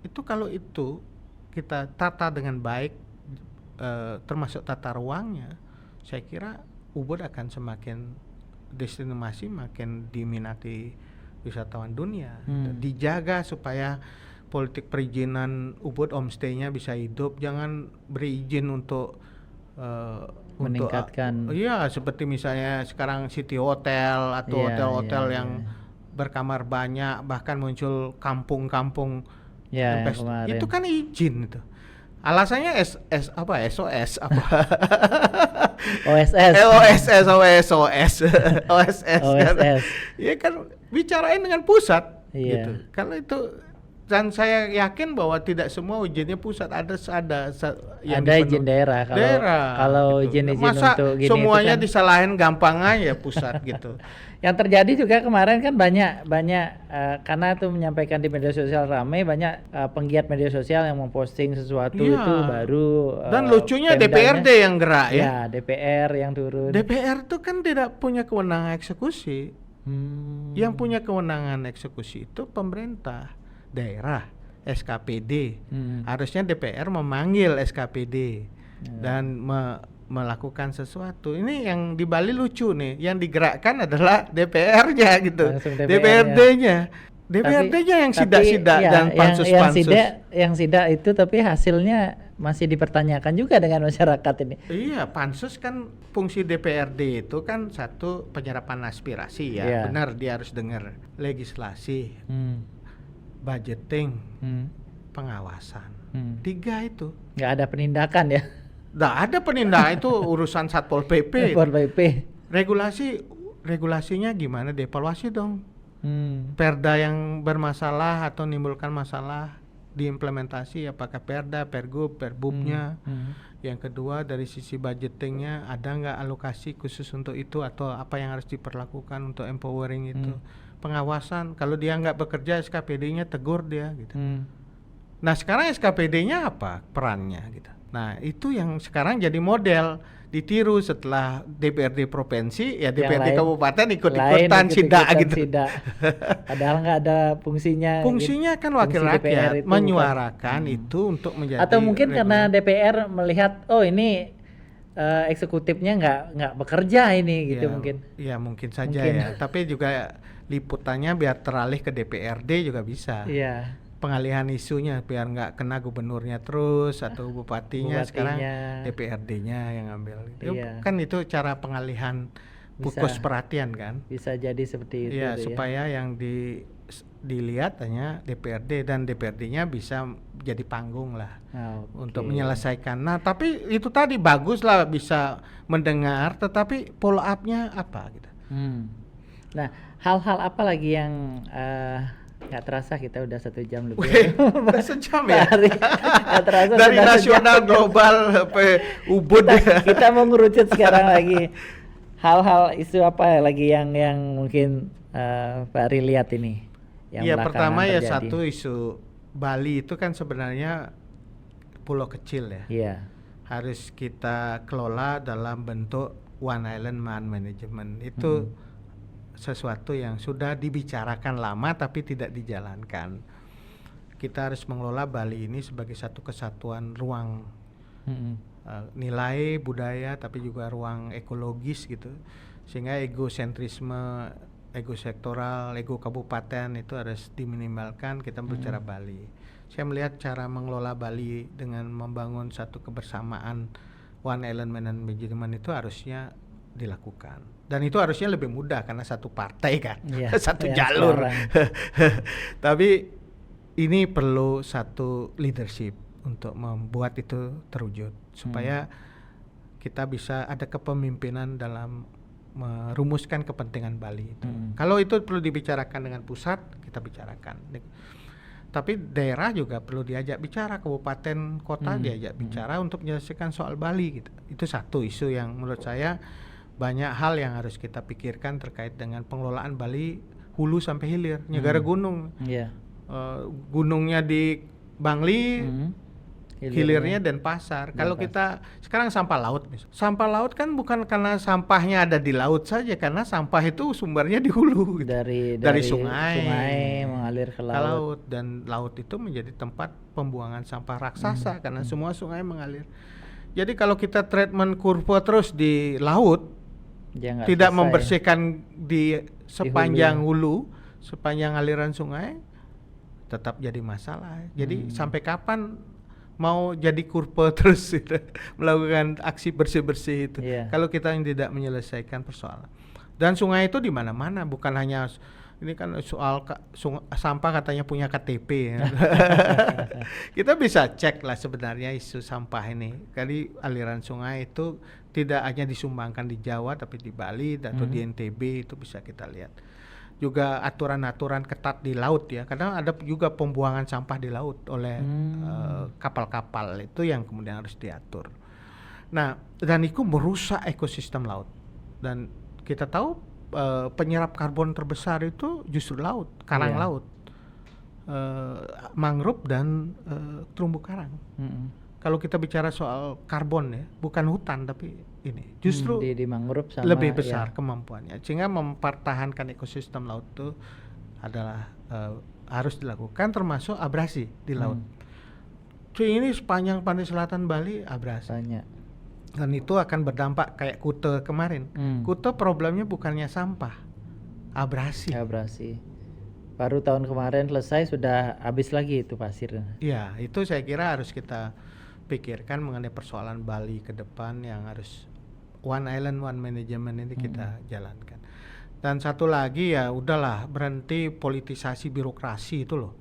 Itu kalau itu kita tata dengan baik, termasuk tata ruangnya, saya kira Ubud akan semakin destinasi makin diminati wisatawan dunia. Dijaga supaya politik perizinan Ubud homestay-nya bisa hidup, jangan beri izin untuk meningkatkan. Iya, seperti misalnya sekarang city hotel atau hotel-hotel yang berkamar banyak, bahkan muncul kampung-kampung itu kan izin itu. Alasannya SOS kan. Ya kan bicarain dengan pusat gitu. Kalau itu, dan saya yakin bahwa tidak semua izinnya pusat, ada izin daerah. Kalau gitu. izin Masa untuk gini semuanya itu kan disalahin gampang aja pusat gitu. Yang terjadi juga kemarin kan banyak karena itu menyampaikan di media sosial ramai, banyak penggiat media sosial yang memposting sesuatu itu baru. Dan lucunya DPRD yang gerak ya. Ya, DPR yang turun. DPR itu kan tidak punya kewenangan eksekusi. Yang punya kewenangan eksekusi itu pemerintah daerah, SKPD. Harusnya DPR memanggil SKPD dan melakukan sesuatu. Ini yang di Bali lucu nih, yang digerakkan adalah DPR-nya gitu. DPRD-nya. DPRD-nya yang sidak-sidak dan pansus-pansus. Yang sidak itu tapi hasilnya masih dipertanyakan juga dengan masyarakat ini. Iya, pansus kan fungsi DPRD itu kan satu, penyerapan aspirasi ya. Benar, dia harus dengar legislasi. Budgeting, pengawasan, 3 itu. Nggak ada penindakan ya? Nggak ada penindakan, itu urusan Satpol PP. Regulasinya gimana? Dievaluasi dong. Perda yang bermasalah atau menimbulkan masalah diimplementasi, apakah Perda, Pergub, Perbubnya. Yang kedua dari sisi budgetingnya, ada nggak alokasi khusus untuk itu atau apa yang harus diperlakukan untuk empowering itu. Pengawasan, kalau dia nggak bekerja SKPD-nya tegur dia gitu. Nah sekarang SKPD-nya apa perannya gitu. Nah itu yang sekarang jadi model ditiru setelah DPRD provinsi ya, DPRD kabupaten ikut-ikutan sidak gitu. Padahal nggak ada fungsinya. Fungsinya kan wakil rakyat menyuarakan itu untuk menjadi. Atau mungkin karena DPR melihat ini eksekutifnya nggak bekerja ini gitu mungkin. Ya mungkin saja ya. Tapi juga liputannya biar teralih ke DPRD juga bisa. Iya. Pengalihan isunya biar nggak kena gubernurnya terus atau bupatinya. Sekarang DPRD-nya yang ambil. Iya. Kan itu cara pengalihan fokus perhatian kan. Bisa jadi seperti itu. Iya, supaya yang dilihat hanya DPRD dan DPRD-nya bisa jadi panggung lah untuk menyelesaikan. Nah, tapi itu tadi bagus lah bisa mendengar, tetapi follow up-nya apa gitu. Nah, hal-hal apa lagi yang nggak terasa kita udah 1 jam lebih. Udah sejam ya? Nggak terasa. Dari nasional global sampai Ubud. Kita mau ngerucut sekarang lagi. Hal-hal isu apa lagi yang mungkin Pak Ari lihat ini? Iya, pertama terjadi. Satu isu Bali itu kan sebenarnya pulau kecil ya. Iya. Harus kita kelola dalam bentuk One Island Management. Itu sesuatu yang sudah dibicarakan lama tapi tidak dijalankan. Kita harus mengelola Bali ini sebagai satu kesatuan ruang nilai budaya tapi juga ruang ekologis gitu, sehingga egosentrisme, ego sektoral, ego kabupaten itu harus diminimalkan. Kita bicara Bali. Saya melihat cara mengelola Bali dengan membangun satu kebersamaan One Island Management itu harusnya dilakukan, dan itu harusnya lebih mudah karena satu partai kan, satu jalur. Tapi ini perlu satu leadership untuk membuat itu terwujud supaya kita bisa ada kepemimpinan dalam merumuskan kepentingan Bali itu. Kalau itu perlu dibicarakan dengan pusat, kita bicarakan. Tapi daerah juga perlu diajak bicara, kabupaten, kota diajak bicara untuk menyelesaikan soal Bali gitu. Itu satu isu yang menurut saya banyak hal yang harus kita pikirkan terkait dengan pengelolaan Bali hulu sampai hilir, negara gunung. Gunungnya di Bangli, hilirnya Denpasar. Kalau kita sekarang sampah laut, sampah laut kan bukan karena sampahnya ada di laut saja, karena sampah itu sumbernya di hulu, gitu. dari sungai mengalir ke laut. Dan laut itu menjadi tempat pembuangan sampah raksasa karena semua sungai mengalir. Jadi kalau kita treatment kurva terus di laut, tidak membersihkan di sepanjang hulu, sepanjang aliran sungai, tetap jadi masalah. Jadi sampai kapan mau jadi kurva terus gitu, melakukan aksi bersih-bersih itu, kalau kita yang tidak menyelesaikan persoalan. Dan sungai itu di mana-mana, bukan hanya ini kan soal sampah katanya punya KTP ya. Kita bisa cek lah sebenarnya isu sampah ini. Kali aliran sungai itu tidak hanya disumbangkan di Jawa tapi di Bali atau di NTB, itu bisa kita lihat. Juga aturan-aturan ketat di laut ya. Kadang ada juga pembuangan sampah di laut oleh kapal-kapal, itu yang kemudian harus diatur. Nah, dan itu merusak ekosistem laut. Dan kita tahu penyerap karbon terbesar itu justru laut, karang laut, mangrove dan terumbu karang. Kalau kita bicara soal karbon ya, bukan hutan tapi ini justru di mangrove sama, lebih besar kemampuannya, sehingga mempertahankan ekosistem laut itu adalah harus dilakukan, termasuk abrasi di laut. Ini sepanjang pantai selatan Bali abrasi. Banyak. Dan itu akan berdampak kayak Kute kemarin. Kute problemnya bukannya sampah, abrasi. Baru tahun kemarin selesai, sudah habis lagi itu pasir. Iya, itu saya kira harus kita pikirkan mengenai persoalan Bali ke depan, yang harus one island one management ini kita jalankan. Dan satu lagi ya, udahlah berhenti politisasi birokrasi itu loh.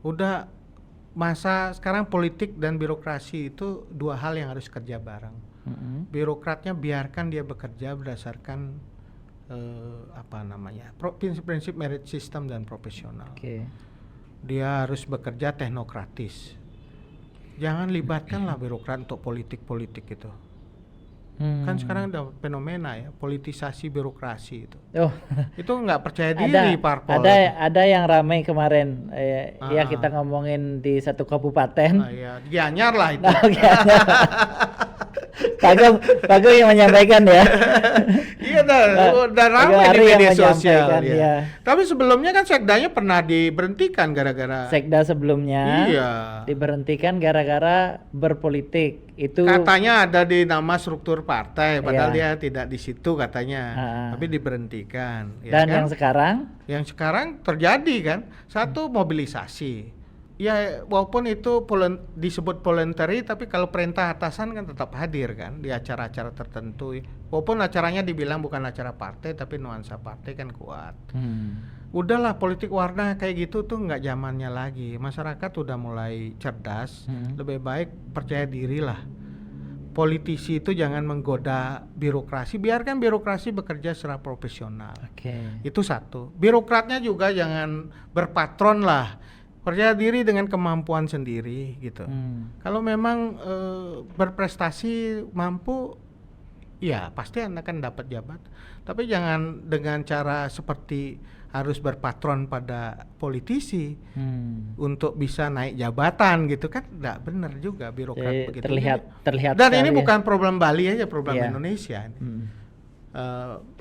Udah masa sekarang politik dan birokrasi itu dua hal yang harus kerja bareng. Birokratnya biarkan dia bekerja berdasarkan prinsip-prinsip merit system dan profesional. Dia harus bekerja teknokratis. Jangan libatkanlah birokrat untuk politik-politik itu. Kan sekarang ada fenomena ya, politisasi birokrasi itu. Itu nggak percaya diri parpol. Ada yang ramai kemarin, ya kita ngomongin di satu kabupaten. Gianyar lah itu. Pak yang menyampaikan ya. Iya, udah ramai di media sosial. Tapi sebelumnya kan sekdanya pernah diberhentikan gara-gara. Sekda sebelumnya diberhentikan gara-gara berpolitik. Itu katanya ada di nama struktur partai, padahal dia tidak di situ katanya, tapi diberhentikan. Dan kan? Yang sekarang terjadi kan satu mobilisasi. Ya walaupun itu disebut voluntary, tapi kalau perintah atasan kan tetap hadir kan di acara-acara tertentu. Walaupun acaranya dibilang bukan acara partai, tapi nuansa partai kan kuat. Udahlah, politik warna kayak gitu tuh nggak zamannya lagi. Masyarakat udah mulai cerdas, lebih baik percaya diri lah. Politisi itu jangan menggoda birokrasi, biarkan birokrasi bekerja secara profesional. Itu satu. Birokratnya juga jangan berpatron lah. Percaya diri dengan kemampuan sendiri gitu. Kalau memang berprestasi mampu, ya pasti Anda akan dapat jabatan. Tapi jangan dengan cara seperti harus berpatron pada politisi untuk bisa naik jabatan gitu kan, nggak benar juga birokrat begitu. Terlihat. Dan ini bukan problem Bali aja, problem Indonesia.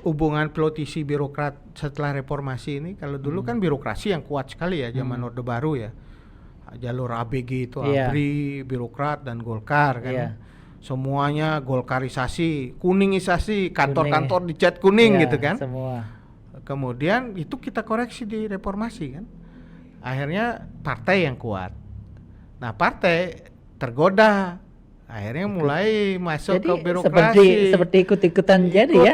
Hubungan politisi birokrat setelah reformasi ini, kalau dulu kan birokrasi yang kuat sekali ya zaman Orde Baru ya, jalur ABG itu ABRI, birokrat dan Golkar kan, semuanya golkarisasi, kuningisasi, kantor-kantor dicat kuning gitu kan semua. Kemudian itu kita koreksi di reformasi kan, akhirnya partai yang kuat. Nah partai tergoda, akhirnya mulai masuk ke birokrasi, seperti ikut-ikutan jadi ya,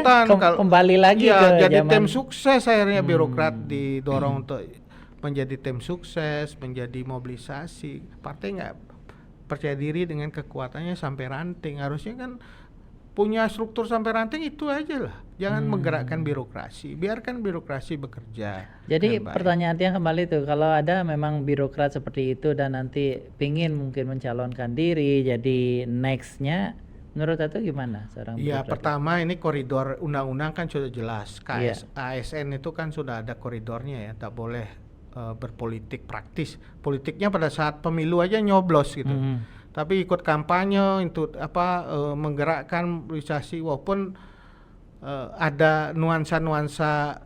kembali lagi ke jadi zaman. tim sukses. Akhirnya birokrat didorong untuk menjadi tim sukses, menjadi mobilisasi. Partai nggak percaya diri dengan kekuatannya sampai ranting. Harusnya kan punya struktur sampai ranting itu aja lah, jangan menggerakkan birokrasi, biarkan birokrasi bekerja. Jadi pertanyaan yang kembali tuh, kalau ada memang birokrat seperti itu dan nanti pingin mungkin mencalonkan diri jadi nextnya, menurut itu gimana seorang birokrat? Ya pertama ini koridor undang-undang kan sudah jelas, ASN itu kan sudah ada koridornya ya, tak boleh berpolitik praktis. Politiknya pada saat pemilu aja nyoblos gitu. tapi ikut kampanye untuk menggerakkan mobilisasi, walaupun ada nuansa-nuansa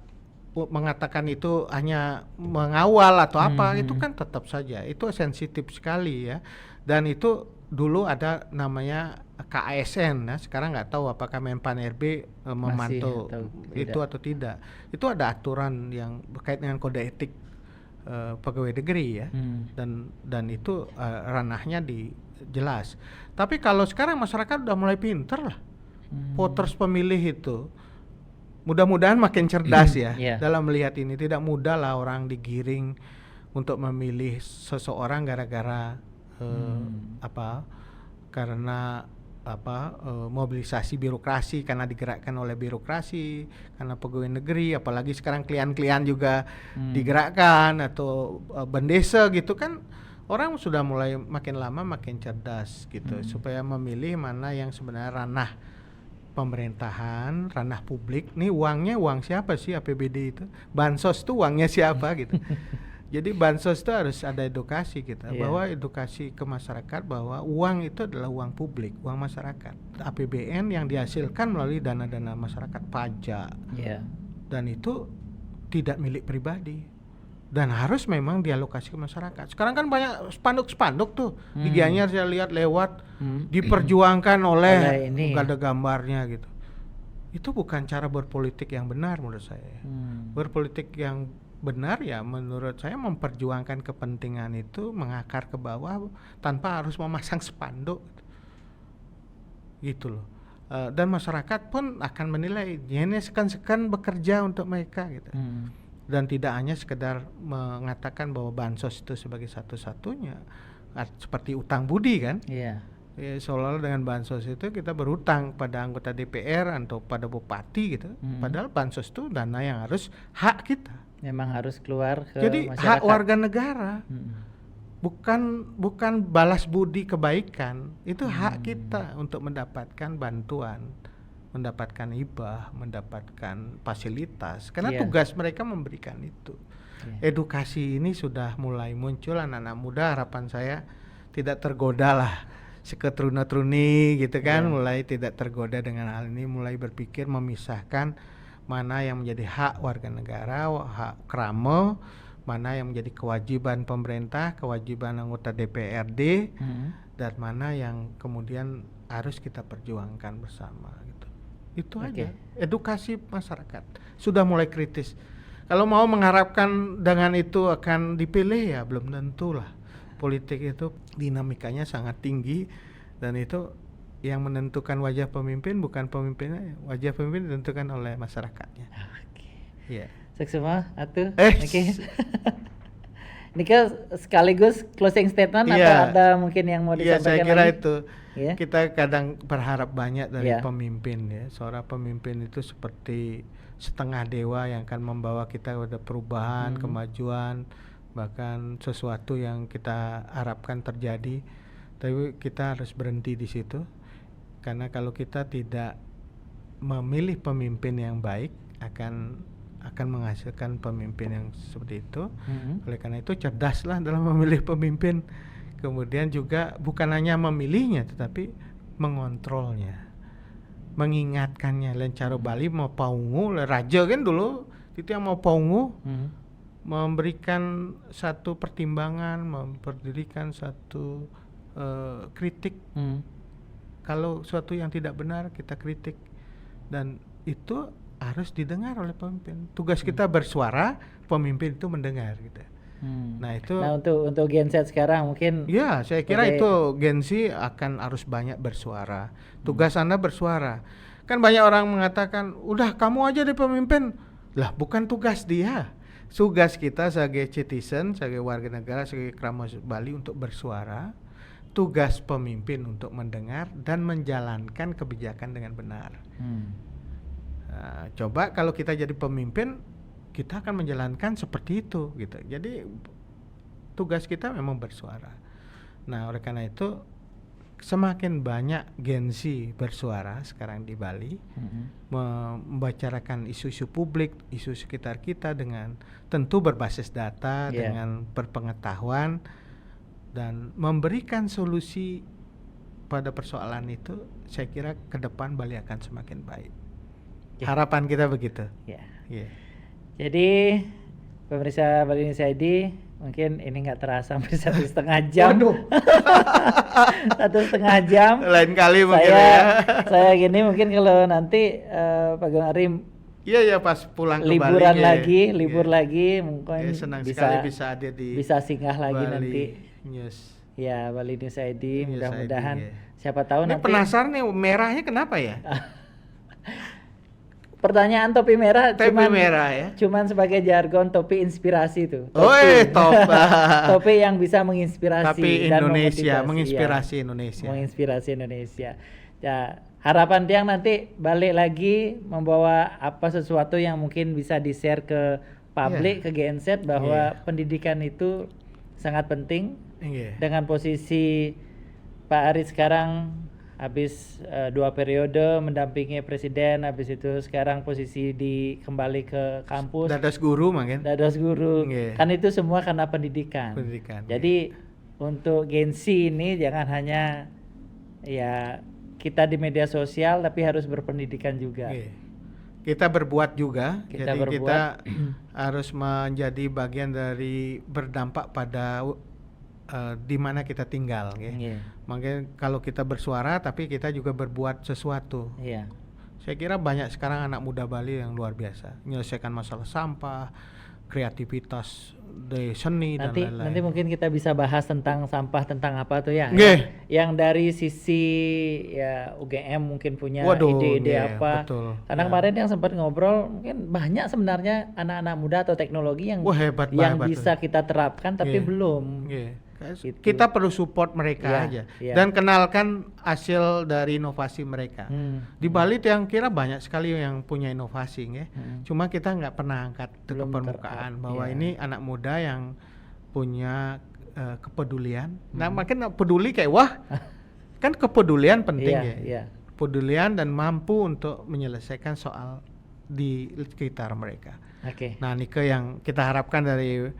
mengatakan itu hanya mengawal atau apa, itu kan tetap saja itu sensitif sekali ya. Dan itu dulu ada namanya KASN ya, sekarang nggak tahu apakah Menpan RB memantau itu atau tidak. Itu ada aturan yang berkait dengan kode etik pegawai negeri ya, dan itu ranahnya jelas. Tapi kalau sekarang masyarakat udah mulai pinter lah, voters pemilih itu mudah-mudahan makin cerdas ya dalam melihat ini. Tidak mudah lah orang digiring untuk memilih seseorang gara-gara karena mobilisasi birokrasi, karena digerakkan oleh birokrasi, karena pegawai negeri, apalagi sekarang klien-klien juga digerakkan, atau bendesa gitu kan. Orang sudah mulai makin lama makin cerdas gitu, supaya memilih mana yang sebenarnya ranah pemerintahan, ranah publik. Nih uangnya uang siapa sih, APBD itu? Bansos tuh uangnya siapa gitu. Jadi bansos itu harus ada edukasi kita, bahwa edukasi ke masyarakat bahwa uang itu adalah uang publik, uang masyarakat. APBN yang dihasilkan melalui dana-dana masyarakat, pajak, dan itu tidak milik pribadi dan harus memang dialokasi ke masyarakat. Sekarang kan banyak spanduk-spanduk tuh di Gianyar, saya lihat lewat, diperjuangkan oleh ada gambarnya gitu. Itu bukan cara berpolitik yang benar menurut saya. Berpolitik yang benar ya menurut saya memperjuangkan kepentingan itu mengakar ke bawah tanpa harus memasang spanduk gitu loh. Dan masyarakat pun akan menilai ini sekan-sekan bekerja untuk mereka gitu. Dan tidak hanya sekedar mengatakan bahwa bansos itu sebagai satu-satunya, seperti utang budi kan. Seolah-olah dengan bansos itu kita berutang pada anggota DPR atau pada bupati gitu. Padahal bansos itu dana yang harus hak kita. Memang harus keluar ke jadi masyarakat. Hak warga negara. Bukan balas budi kebaikan. Itu hak kita untuk mendapatkan bantuan, mendapatkan hibah, mendapatkan fasilitas, karena tugas mereka memberikan itu. Edukasi ini sudah mulai muncul, anak-anak muda harapan saya tidak tergoda lah seketruna-truni gitu kan, mulai tidak tergoda dengan hal ini, mulai berpikir memisahkan mana yang menjadi hak warga negara, hak krama, mana yang menjadi kewajiban pemerintah, kewajiban anggota DPRD, dan mana yang kemudian harus kita perjuangkan bersama gitu. Itu aja, edukasi masyarakat sudah mulai kritis. Kalau mau mengharapkan dengan itu akan dipilih, ya belum tentu lah. Politik itu dinamikanya sangat tinggi, dan itu yang menentukan wajah pemimpin bukan pemimpinnya, wajah pemimpin ditentukan oleh masyarakatnya. Seksema atuh. Ini kan sekaligus closing statement atau ada mungkin yang mau disampaikan saya kira lagi? Itu kita kadang berharap banyak dari pemimpin ya. Seorang pemimpin itu seperti setengah dewa yang akan membawa kita pada perubahan, kemajuan, bahkan sesuatu yang kita harapkan terjadi. Tapi kita harus berhenti di situ, karena kalau kita tidak memilih pemimpin yang baik akan menghasilkan pemimpin yang seperti itu. Oleh karena itu cerdaslah dalam memilih pemimpin. Kemudian juga bukan hanya memilihnya, tetapi mengontrolnya, mengingatkannya. Lencaro Bali mau paungu, raja kan dulu itu yang mau paungu, memberikan satu pertimbangan, memperdirikan satu kritik. Kalau suatu yang tidak benar kita kritik, dan itu harus didengar oleh pemimpin. Tugas kita bersuara, pemimpin itu mendengar gitu. Nah itu. Nah untuk Gen Z sekarang mungkin. Ya saya kira itu Gen Z akan harus banyak bersuara. Tugas Anda bersuara. Kan banyak orang mengatakan, udah kamu aja deh pemimpin. Lah bukan tugas dia. Tugas kita sebagai citizen, sebagai warga negara, sebagai krama Bali untuk bersuara. Tugas pemimpin untuk mendengar dan menjalankan kebijakan dengan benar. Nah, coba kalau kita jadi pemimpin, kita akan menjalankan seperti itu gitu. Jadi tugas kita memang bersuara. Nah, oleh karena itu semakin banyak Gen Z bersuara sekarang di Bali, membicarakan isu-isu publik, isu sekitar kita dengan tentu berbasis data, dengan berpengetahuan, dan memberikan solusi pada persoalan itu, saya kira ke depan Bali akan semakin baik. Harapan kita begitu. Ya. Jadi pemirsa Bali News ID, mungkin ini nggak terasa hampir 1,5 jam. Waduh. 1,5 jam. Lain kali mungkin ya. Saya gini mungkin kalau nanti Pak Gung Arim Iya pas pulang ke liburan Bali, lagi, libur lagi, mungkin senang sekali bisa ada di bisa singgah lagi Bali nanti. News. Ya, Bali News ID, mudah-mudahan siapa tahu ini nanti. Penasaran nih merahnya kenapa ya? Pertanyaan topi merah merah ya. Cuman sebagai jargon topi inspirasi tuh. Topi yang bisa menginspirasi tapi dan Indonesia, menginspirasi Indonesia. Menginspirasi Indonesia. Ya, harapan Tiang nanti balik lagi membawa sesuatu yang mungkin bisa di-share ke publik, ke GNZ bahwa pendidikan itu sangat penting. Dengan posisi Pak Aris sekarang habis 2 periode mendampingi presiden, habis itu sekarang posisi kembali ke kampus. Dados guru mungkin. Dados guru. Kan itu semua karena pendidikan. Jadi untuk Gen Z ini jangan hanya ya kita di media sosial, tapi harus berpendidikan juga. Kita berbuat juga. Kita harus menjadi bagian dari berdampak pada di mana kita tinggal, makanya kalau kita bersuara tapi kita juga berbuat sesuatu. Saya kira banyak sekarang anak muda Bali yang luar biasa menyelesaikan masalah sampah, kreativitas dari seni dan lain-lain. Nanti mungkin kita bisa bahas tentang sampah, tentang apa tuh ya? Yang dari sisi ya UGM mungkin punya ide-ide apa? Betul. Karena kemarin yang sempat ngobrol, mungkin banyak sebenarnya anak-anak muda atau teknologi yang bisa kita terapkan tapi belum. Kita perlu support mereka aja dan kenalkan hasil dari inovasi mereka. Di Bali yang kira banyak sekali yang punya inovasi, cuma kita nggak pernah angkat ke permukaan bahwa ini anak muda yang punya kepedulian. Nah makin peduli kayak kan kepedulian penting kepedulian dan mampu untuk menyelesaikan soal di sekitar mereka. Nah Nike yang kita harapkan dari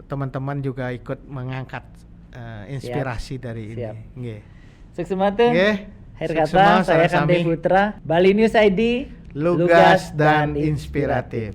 teman-teman juga ikut mengangkat inspirasi dari ini. Sukses mantap. Akhir kata saya Kande Putra, Bali News ID, lugas dan inspiratif.